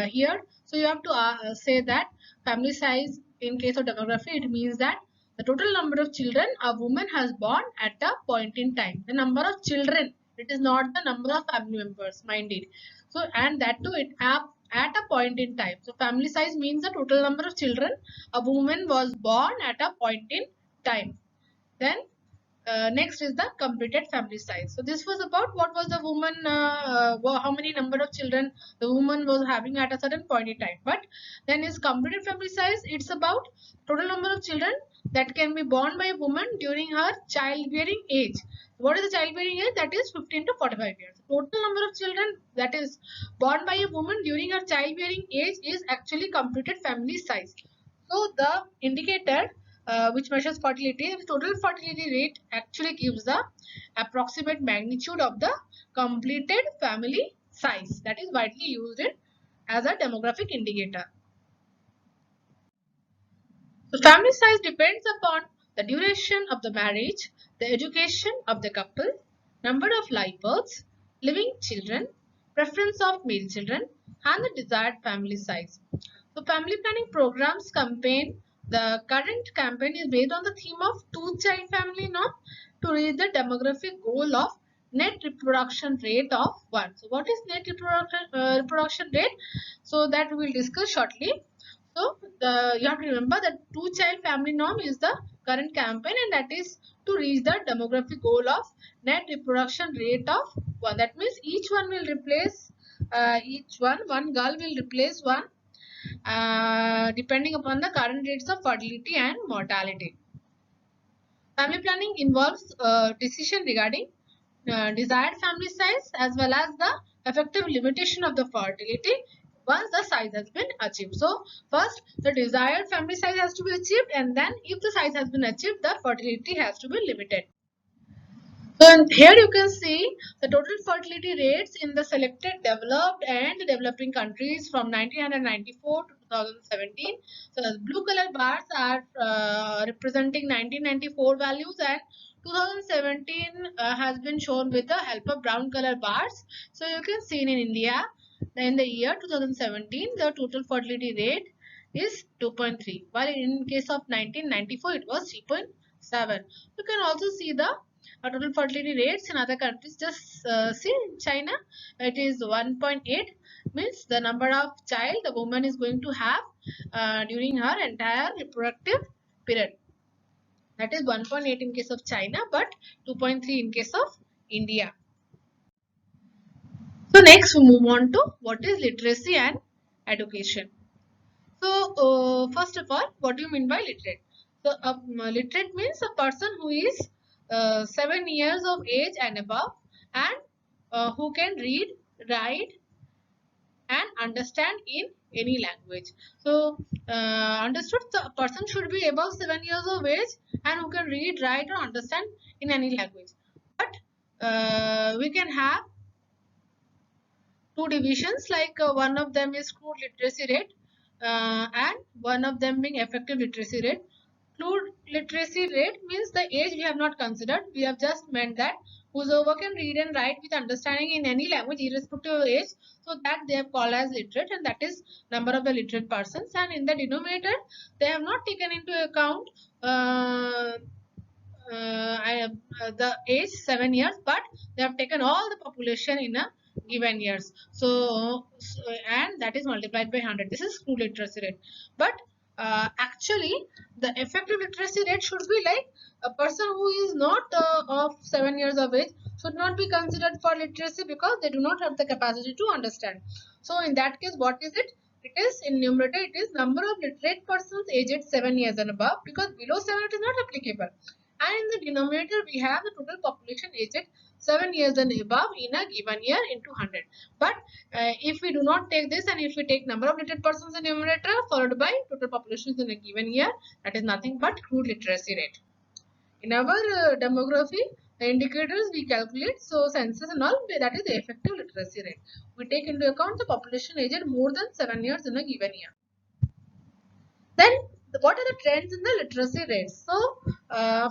here, so you have to say that family size in case of demography, it means that the total number of children a woman has born at a point in time. The number of children, it is not the number of family members, mind it. So, and that too, it at a point in time. So, family size means the total number of children a woman was born at a point in time. Then next is the completed family size. So this was about what was the woman, how many number of children the woman was having at a certain point in time. But then is completed family size. It's about total number of children that can be born by a woman during her childbearing age. What is the childbearing age? That is 15 to 45 years. Total number of children that is born by a woman during her childbearing age is actually completed family size. So the indicator which measures fertility, the total fertility rate actually gives the approximate magnitude of the completed family size, that is widely used as a demographic indicator. So family size depends upon the duration of the marriage, the education of the couple, number of live births, living children, preference of male children, and the desired family size. So family planning programs campaign, the current campaign is based on the theme of two-child family norm to reach the demographic goal of net reproduction rate of 1. So what is net reproduction rate? So that we will discuss shortly. So you have to remember that two-child family norm is the current campaign, and that is to reach the demographic goal of net reproduction rate of 1. That means each one will replace one girl will replace one depending upon the current rates of fertility and mortality. Family planning involves decision regarding desired family size as well as the effective limitation of the fertility once the size has been achieved. So first the desired family size has to be achieved, and then if the size has been achieved, the fertility has to be limited. So here you can see the total fertility rates in the selected developed and developing countries from 1994 to 2017. So the blue color bars are representing 1994 values, and 2017 has been shown with the help of brown color bars. So you can see in India in the year 2017 the total fertility rate is 2.3, while in case of 1994 it was 3.7. You can also see the total fertility rates in other countries. Just see in China, it is 1.8, means the number of child the woman is going to have during her entire reproductive period. That is 1.8 in case of China, but 2.3 in case of India. So next we move on to what is literacy and education. So first of all, what do you mean by literate? So literate means a person who is 7 years of age and above, and who can read, write and understand in any language. So understood, the person should be above 7 years of age and who can read, write or understand in any language. But we can have two divisions, like one of them is crude literacy rate and one of them being effective literacy rate. Crude literacy rate means the age we have not considered. We have just meant that whosoever can read and write with understanding in any language irrespective of age, so that they have called as literate, and that is number of the literate persons. And in the denominator they have not taken into account uh, the age 7 years, but they have taken all the population in a given years. So and that is multiplied by 100. This is true literacy rate. But actually the effective literacy rate should be like a person who is not of 7 years of age should not be considered for literacy, because they do not have the capacity to understand. So in that case, what is it? It is in numerator, it is number of literate persons aged 7 years and above, because below 7 it is not applicable. And in the denominator we have the total population aged 7 years and above in a given year into 100. But if we do not take this, and if we take number of literate persons in numerator followed by total population in a given year, that is nothing but crude literacy rate. In our demography, the indicators we calculate, so census and all, that is the effective literacy rate. We take into account the population aged more than 7 years in a given year. Then what are the trends in the literacy rates? So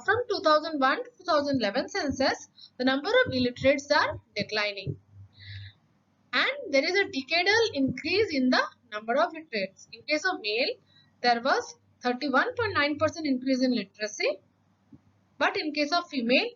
from 2001 to 2011 census, the number of illiterates are declining, and there is a decadal increase in the number of literates. In case of male, there was 31.9% increase in literacy, but in case of female,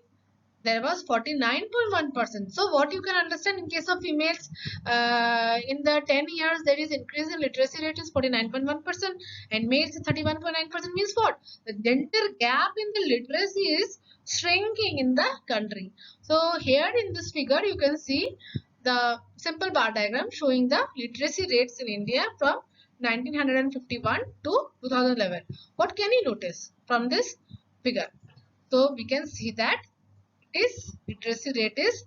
there was 49.1%. So what you can understand, in case of females, in the 10 years there is increase in literacy rate is 49.1%, and males 31.9%. means what? The gender gap in the literacy is shrinking in the country. So here in this figure you can see the simple bar diagram showing the literacy rates in India from 1951 to 2011. What can you notice from this figure? So we can see that literacy rate is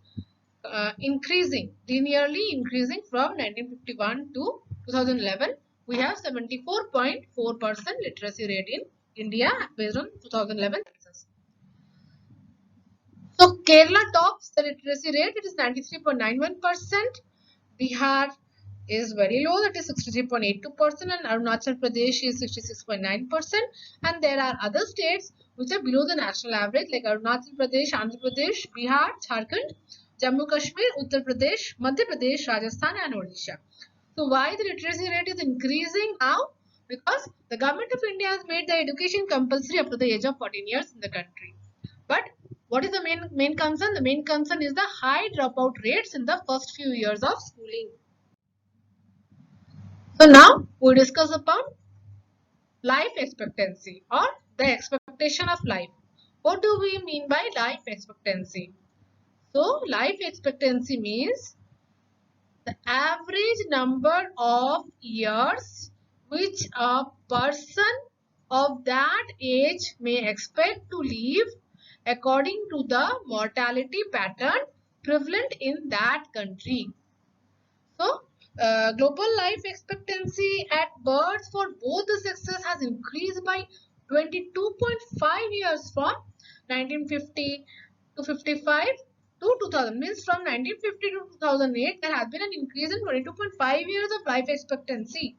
increasing, linearly increasing from 1951 to 2011. We have 74.4% literacy rate in India based on 2011 census. So Kerala tops the literacy rate. It is 93.91%. Bihar is very low, that is 63.82%, and Arunachal Pradesh is 66.9%. And there are other states which are below the national average, like Arunachal Pradesh, Andhra Pradesh, Bihar, Jharkhand, Jammu Kashmir, Uttar Pradesh, Madhya Pradesh, Rajasthan and Odisha. So why the literacy rate is increasing now? Because the government of India has made the education compulsory up to the age of 14 years in the country. But what is the main concern? The main concern is the high dropout rates in the first few years of schooling. So now we discuss about life expectancy, or the expectation of life. What do we mean by life expectancy? So life expectancy means the average number of years which a person of that age may expect to live according to the mortality pattern prevalent in that country. So, global life expectancy at birth for both the sexes has increased by 22.5 years from 1950 to 55 to 2000. Means from 1950 to 2008, there has been an increase in 22.5 years of life expectancy.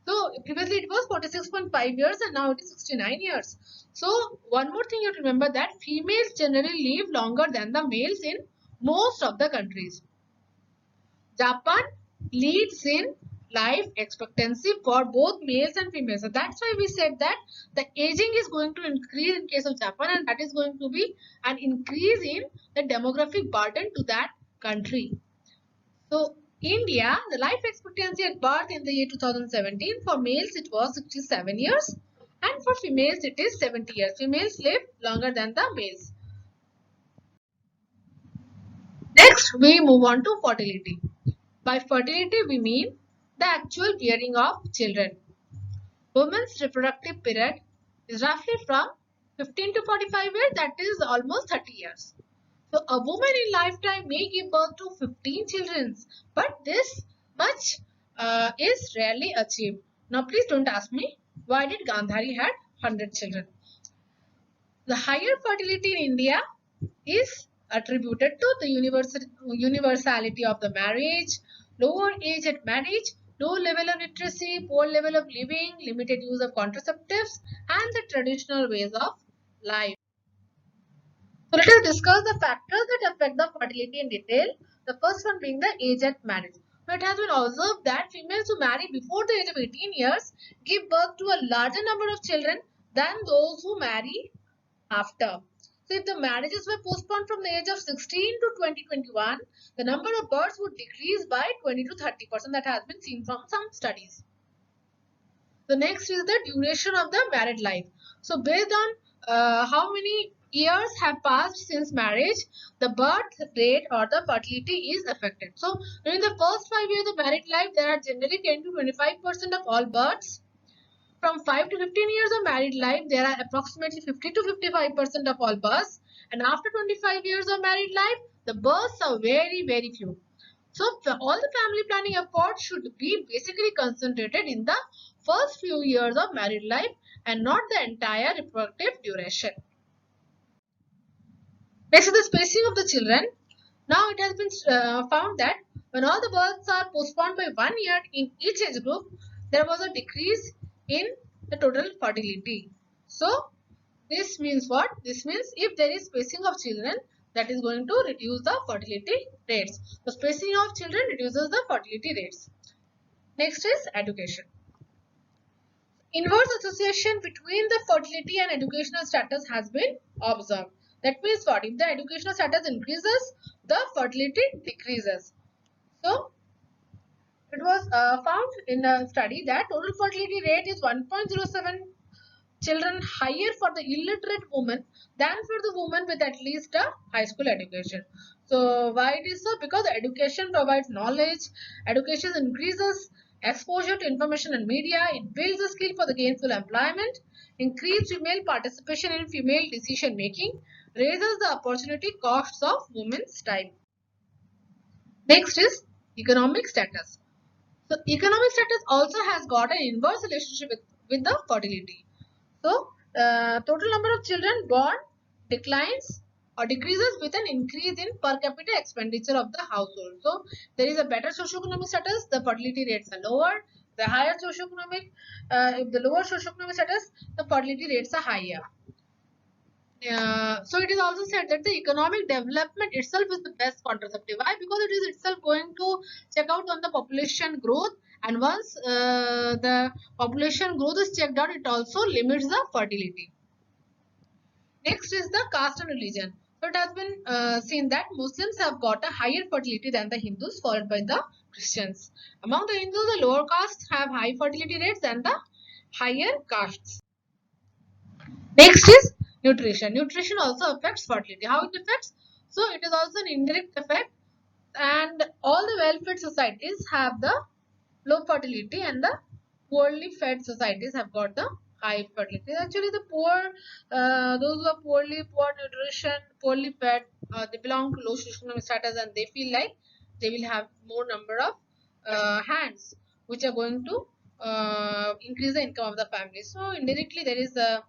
So, previously it was 46.5 years and now it is 69 years. So, one more thing you have to remember, that females generally live longer than the males in most of the countries. Japan leads in life expectancy for both males and females. So that's why we said that the aging is going to increase in case of Japan, and that is going to be an increase in the demographic burden to that country. So India, the life expectancy at birth in the year 2017, for males it was 67 years and for females it is 70 years. Females live longer than the males. Next, we move on to fertility. By fertility, we mean the actual bearing of children. Women's reproductive period is roughly from 15 to 45 years, that is almost 30 years. So, a woman in lifetime may give birth to 15 children, but this much is rarely achieved. Now, please don't ask me, why did Gandhari had 100 children? The higher fertility in India is attributed to the universality of the marriage, lower age at marriage, low level of literacy, poor level of living, limited use of contraceptives, and the traditional ways of life. So let us discuss the factors that affect the fertility in detail. The first one being the age at marriage. Now it has been observed that females who marry before the age of 18 years give birth to a larger number of children than those who marry after. So if the marriages were postponed from the age of 16 to 2021, the number of births would decrease by 20 to 30%. That has been seen from some studies. The next is the duration of the married life. So based on how many years have passed since marriage, the birth rate or the fertility is affected. So during the first 5 years of married life, there are generally 10 to 25% of all births. From 5 to 15 years of married life, there are approximately 50 to 55% of all births. And after 25 years of married life, the births are very, very few. So all the family planning efforts should be basically concentrated in the first few years of married life and not the entire reproductive duration. Next is the spacing of the children. Now it has been found that when all the births are postponed by 1 year in each age group, there was a decrease in the total fertility. So this means what? This means if there is spacing of children, that is going to reduce the fertility rates. The spacing of children reduces the fertility rates. Next is education. Inverse association between the fertility and educational status has been observed. That means what? If the educational status increases, the fertility decreases. So, it was found in a study that total fertility rate is 1.07 children higher for the illiterate woman than for the woman with at least a high school education. So why it is so? Because education provides knowledge, education increases exposure to information and media, it builds a skill for the gainful employment, increased female participation in female decision making, raises the opportunity costs of women's time. Next is economic status. So economic status also has got an inverse relationship with the fertility. So, total number of children born declines or decreases with an increase in per capita expenditure of the household. So, there is a better socioeconomic status, the fertility rates are lower. The higher socioeconomic, if the lower socioeconomic status, the fertility rates are higher. So it is also said that the economic development itself is the best contraceptive. Why? Because it is itself going to check out on the population growth, and once the population growth is checked out, it also limits the fertility. Next is the caste and religion. So it has been seen that Muslims have got a higher fertility than the Hindus, followed by the Christians. Among the Hindus, the lower castes have high fertility rates than the higher castes. Next is nutrition. Nutrition also affects fertility. How it affects? So it is also an indirect effect, and all the well-fed societies have the low fertility and the poorly fed societies have got the high fertility. Actually, the poor, those who are poor nutrition, poorly fed, they belong to low socioeconomic status and they feel like they will have more number of hands which are going to increase the income of the family. So indirectly there is a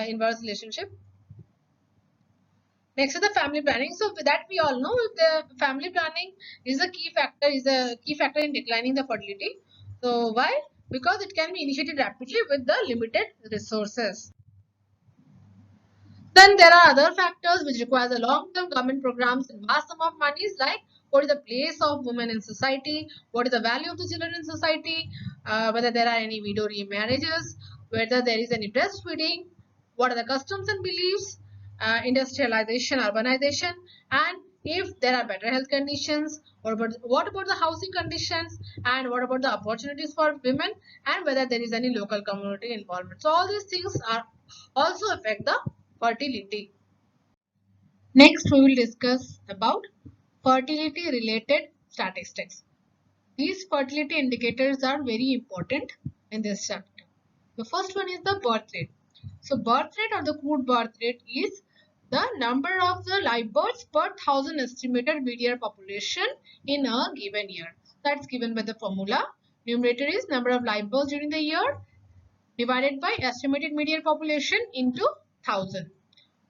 inverse relationship. Next is the family planning. So with that we all know the family planning is a key factor in declining the fertility. So why? Because it can be initiated rapidly with the limited resources. Then there are other factors which require the long-term government programs and vast sum of monies, like what is the place of women in society, what is the value of the children in society, whether there are any widow remarriages, whether there is any breastfeeding, what are the customs and beliefs, industrialization, urbanization, and if there are better health conditions, what about the housing conditions, and what about the opportunities for women, and whether there is any local community involvement. So all these things are also affect the fertility. Next, we will discuss about fertility related statistics. These fertility indicators are very important in this chapter. The first one is the birth rate. So birth rate or the crude birth rate is the number of the live births per 1000 estimated mid-year population in a given year. That's given by the formula. Numerator is number of live births during the year divided by estimated mid-year population into 1000.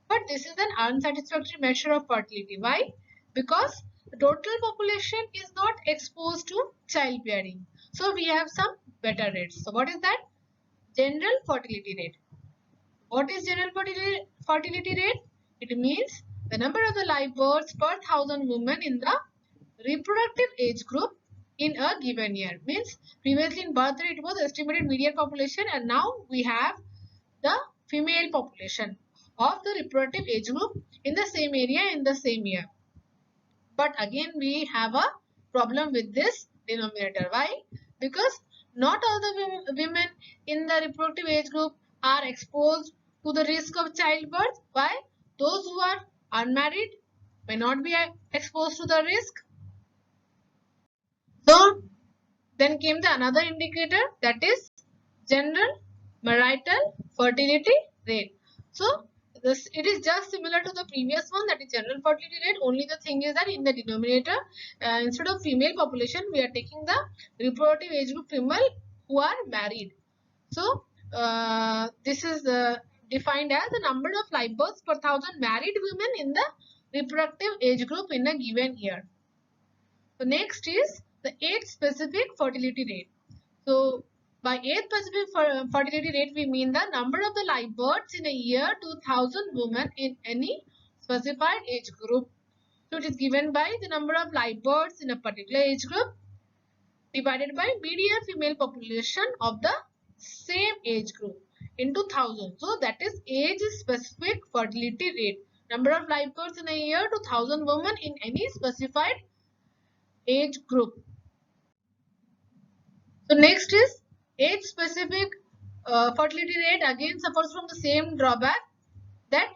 But this is an unsatisfactory measure of fertility. Why? Because the total population is not exposed to childbearing. So we have some better rates. So what is that? General fertility rate. What is general fertility rate? It means the number of the live births per 1,000 women in the reproductive age group in a given year. Means previously in birth rate it was estimated median population, and now we have the female population of the reproductive age group in the same area in the same year. But again we have a problem with this denominator. Why? Because not all the women in the reproductive age group are exposed to the risk of childbirth. Why? Those who are unmarried may not be exposed to the risk. So then came the another indicator, that is general marital fertility rate. So it is just similar to the previous one, that is general fertility rate. Only the thing is that in the denominator, instead of female population, we are taking the reproductive age group female who are married. So this is defined as the number of live births per 1,000 married women in the reproductive age group in a given year. So next is the age specific fertility rate. So by age specific fertility rate, we mean the number of the live births in a year to 1,000 women in any specified age group. So it is given by the number of live births in a particular age group divided by median female population of the same age group into 1,000. So that is age specific fertility rate. Number of live births in a year to 1,000 women in any specified age group. So next is age specific fertility rate again suffers from the same drawback, that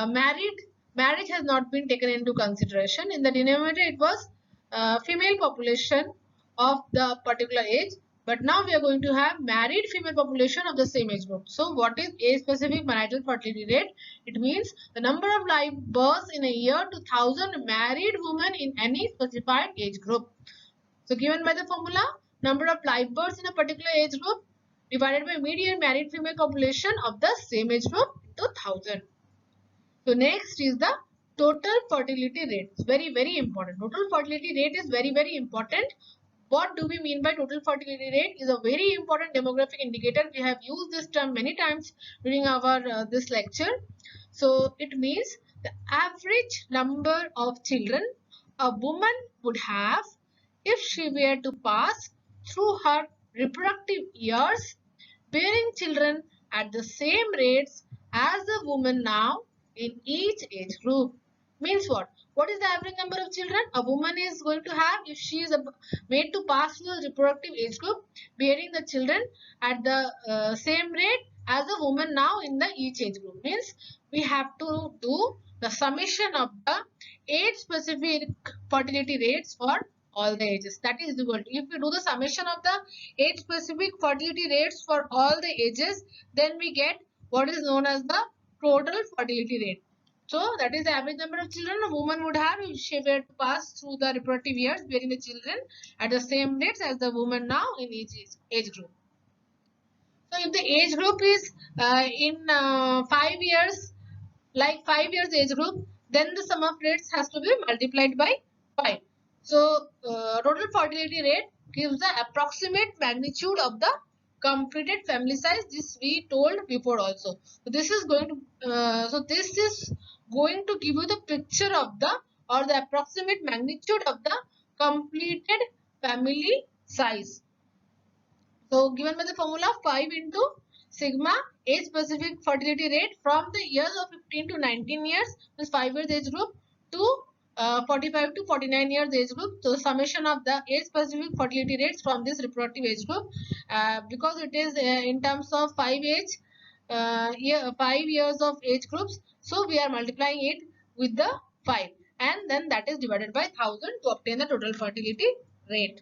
marriage has not been taken into consideration. In the denominator it was female population of the particular age, but now we are going to have married female population of the same age group. So what is age specific marital fertility rate? It means the number of live births in a year to 1,000 married women in any specified age group. So given by the formula, number of live births in a particular age group divided by median married female population of the same age group into 1,000. So next is the total fertility rate. It's very important. Total fertility rate is very important. What do we mean by total fertility rate? Is a very important demographic indicator. We have used this term many times during our this lecture. So it means the average number of children a woman would have if she were to pass through her reproductive years bearing children at the same rates as the woman now in each age group. Means what? What is the average number of children a woman is going to have if she is made to pass through the reproductive age group bearing the children at the same rate as a woman now in the each age group? Means we have to do the summation of the age specific fertility rates for all the ages. That is equal to, if we do the summation of the age specific fertility rates for all the ages, then we get what is known as the total fertility rate. So that is the average number of children a woman would have if she were to pass through the reproductive years bearing the children at the same rates as the woman now in each age group. So if the age group is in 5 years, like 5 years age group, then the sum of rates has to be multiplied by 5. So total fertility rate gives the approximate magnitude of the completed family size. This we told before also. So this is going to give you the picture of the or the approximate magnitude of the completed family size. So given by the formula 5 into sigma age specific fertility rate from the years of 15 to 19 years, this 5 years age group, to 45 to 49 years age group. So summation of the age specific fertility rates from this reproductive age group, because it is in terms of 5 years of age groups, so we are multiplying it with the 5 and then that is divided by 1,000 to obtain the total fertility rate.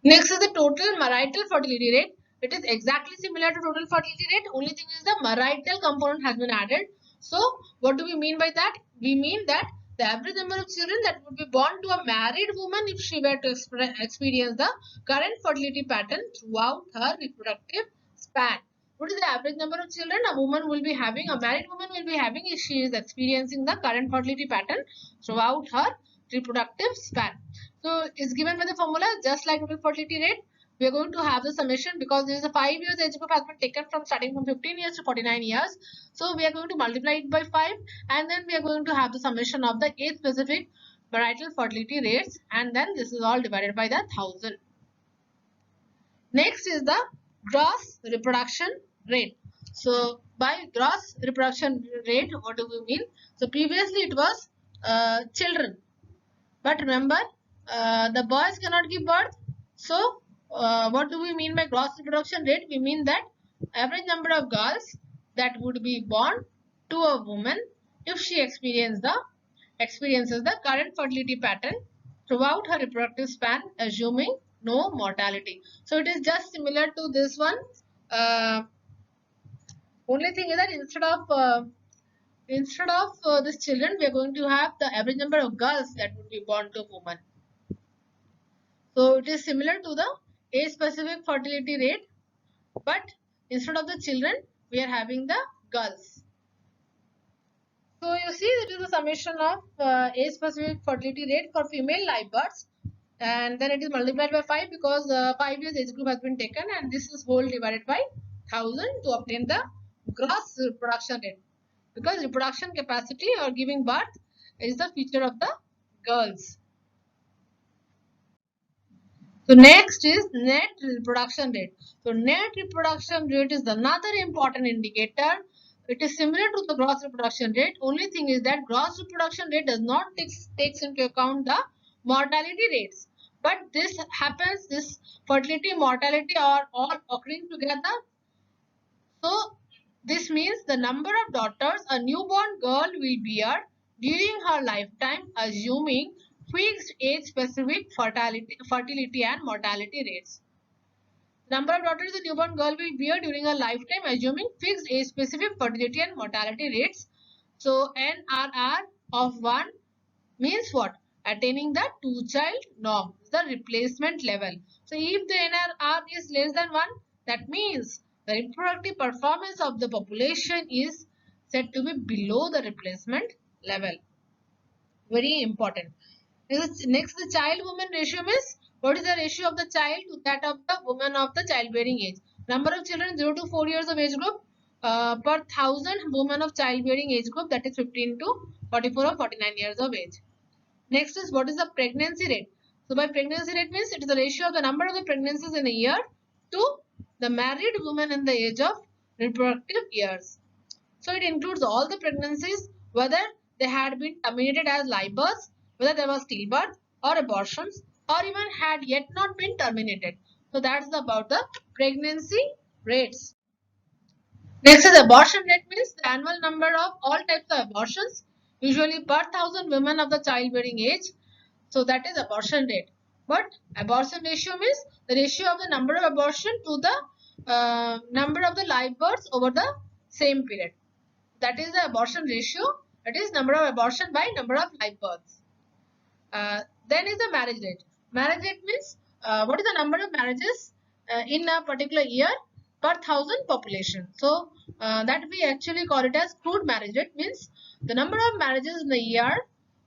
Next is the total marital fertility rate. It is exactly similar to total fertility rate. Only thing is the marital component has been added. So what do we mean by that? We mean that the average number of children that would be born to a married woman if she were to experience the current fertility pattern throughout her reproductive span what is the average number of children a woman will be having, a married woman will be having if she is experiencing the current fertility pattern throughout her reproductive span. So it's given by the formula just like total fertility rate. We are going to have the summation because there is a 5 years age group has been taken from starting from 15 years to 49 years. So we are going to multiply it by 5 and then we are going to have the summation of the age specific marital fertility rates, and then this is all divided by the 1000. Next is the gross reproduction rate. So by gross reproduction rate, what do we mean? So previously it was children, but remember the boys cannot give birth. So what do we mean by gross reproduction rate? We mean that average number of girls that would be born to a woman if she experiences the current fertility pattern throughout her reproductive span, assuming no mortality. So it is just similar to this one. Only thing is that instead of this children, we are going to have the average number of girls that would be born to a woman. So it is similar to the age-specific fertility rate, but instead of the children, we are having the girls. So you see, it is the summation of age-specific fertility rate for female live births, and then it is multiplied by 5 because 5 years age group has been taken, and this is whole divided by 1000 to obtain the gross reproduction rate, because reproduction capacity or giving birth is the feature of the girls. So next is net reproduction rate. So net reproduction rate is another important indicator. It is similar to the gross reproduction rate. Only thing is that gross reproduction rate does not takes into account the mortality rates. But this happens, this fertility, mortality are all occurring together. So this means the number of daughters a newborn girl will bear during her lifetime, assuming fixed age specific fertility and mortality rates. Number of daughters a newborn girl will bear during her lifetime, assuming fixed age specific fertility and mortality rates. So NRR of 1 means what? Attaining the 2-child norm, the replacement level. So if the NRR is less than 1, that means the reproductive performance of the population is said to be below the replacement level. Very important. Next, the child-woman ratio means what is the ratio of the child to that of the woman of the childbearing age. Number of children 0 to 4 years of age group per 1000 women of childbearing age group, that is 15 to 44 or 49 years of age. Next is what is the pregnancy rate. So by pregnancy rate means it is the ratio of the number of the pregnancies in a year to the married woman in the age of reproductive years. So it includes all the pregnancies, whether they had been terminated as live births, whether there was stillbirth or abortions, or even had yet not been terminated. So that's about the pregnancy rates. Next is abortion rate means the annual number of all types of abortions, usually per 1000 women of the childbearing age. So that is abortion rate. But abortion ratio means the ratio of the number of abortion to the number of the live births over the same period. That is the abortion ratio. That is number of abortion by number of live births. Then is the marriage rate. Marriage rate means what is the number of marriages in a particular year per 1000 population. So that we actually call it as crude marriage rate, means the number of marriages in the year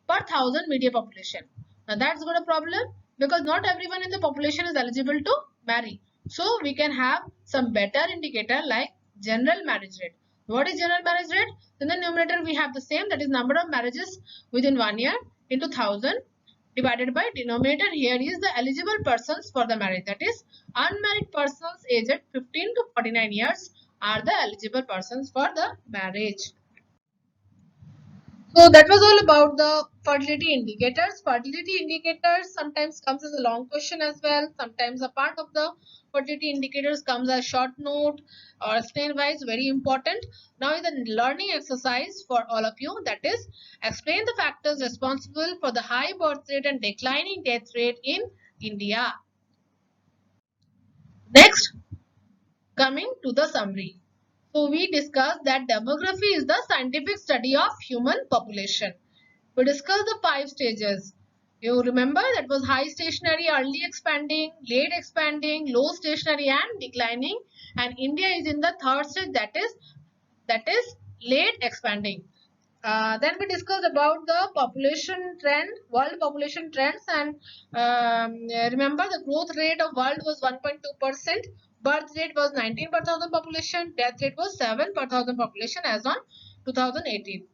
per 1000 media population. Now that's got a problem because not everyone in the population is eligible to marry. So we can have some better indicator like general marriage rate. What is general marriage rate? In the numerator we have the same, that is number of marriages within 1 year into 1000 divided by denominator here is the eligible persons for the marriage, that is unmarried persons aged 15 to 49 years are the eligible persons for the marriage. So that was all about the fertility indicators. Fertility indicators sometimes comes as a long question as well. Sometimes a part of the fertility indicators comes as short note or explain wise, very important. Now is the learning exercise for all of you, that is explain the factors responsible for the high birth rate and declining death rate in India. Next, coming to the summary. So we discussed that demography is the scientific study of human population. We discussed the 5 stages. You remember that was high stationary, early expanding, late expanding, low stationary and declining, and India is in the third stage, that is late expanding. Then we discussed about the population trend, world population trends, and remember the growth rate of world was 1.2%, birth rate was 19 per thousand population, death rate was 7 per thousand population as on 2018.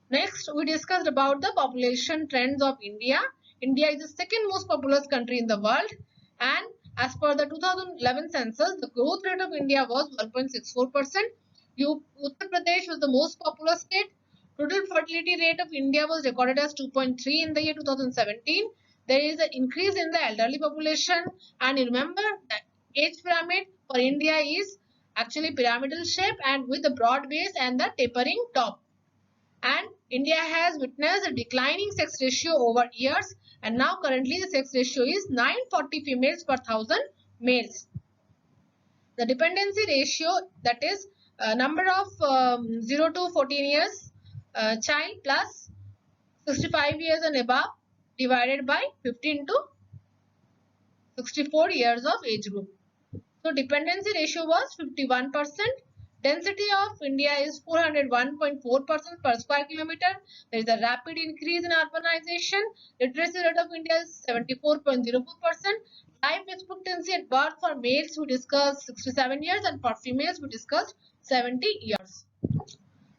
Next, we discussed about the population trends of India. India is the second most populous country in the world, and as per the 2011 census, the growth rate of India was 1.64%. Uttar Pradesh was the most populous state. Total fertility rate of India was recorded as 2.3 in the year 2017. There is an increase in the elderly population, and you remember that age pyramid for India is actually pyramidal shape and with the broad base and the tapering top. And India has witnessed a declining sex ratio over years, and now currently the sex ratio is 940 females per thousand males. The dependency ratio, that is number of 0 to 14 years child plus 65 years and above divided by 15 to 64 years of age group. So dependency ratio was 51%. Density of India is 401.4% per square kilometer. There is a rapid increase in urbanization. Literacy rate of India is 74.04%. Life expectancy at birth for males we discussed 67 years and for females we discussed 70 years.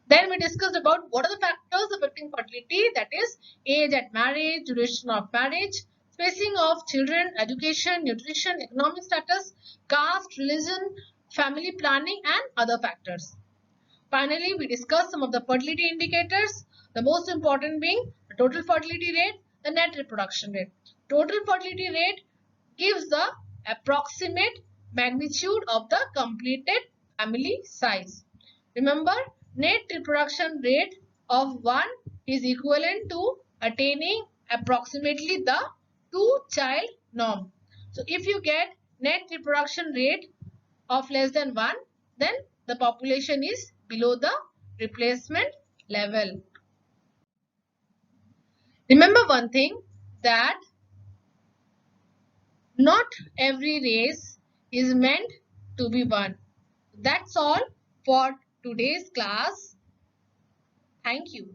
Then we discussed about what are the factors affecting fertility, that is age at marriage, duration of marriage, spacing of children, education, nutrition, economic status, caste, religion, family planning and other factors. Finally, we discussed some of the fertility indicators, the most important being the total fertility rate, the net reproduction rate. Total fertility rate gives the approximate magnitude of the completed family size. Remember, net reproduction rate of 1 is equivalent to attaining approximately the 2-child norm. So, if you get net reproduction rate of less than 1, then the population is below the replacement level. Remember one thing, that not every race is meant to be won. That's all for today's class. Thank you.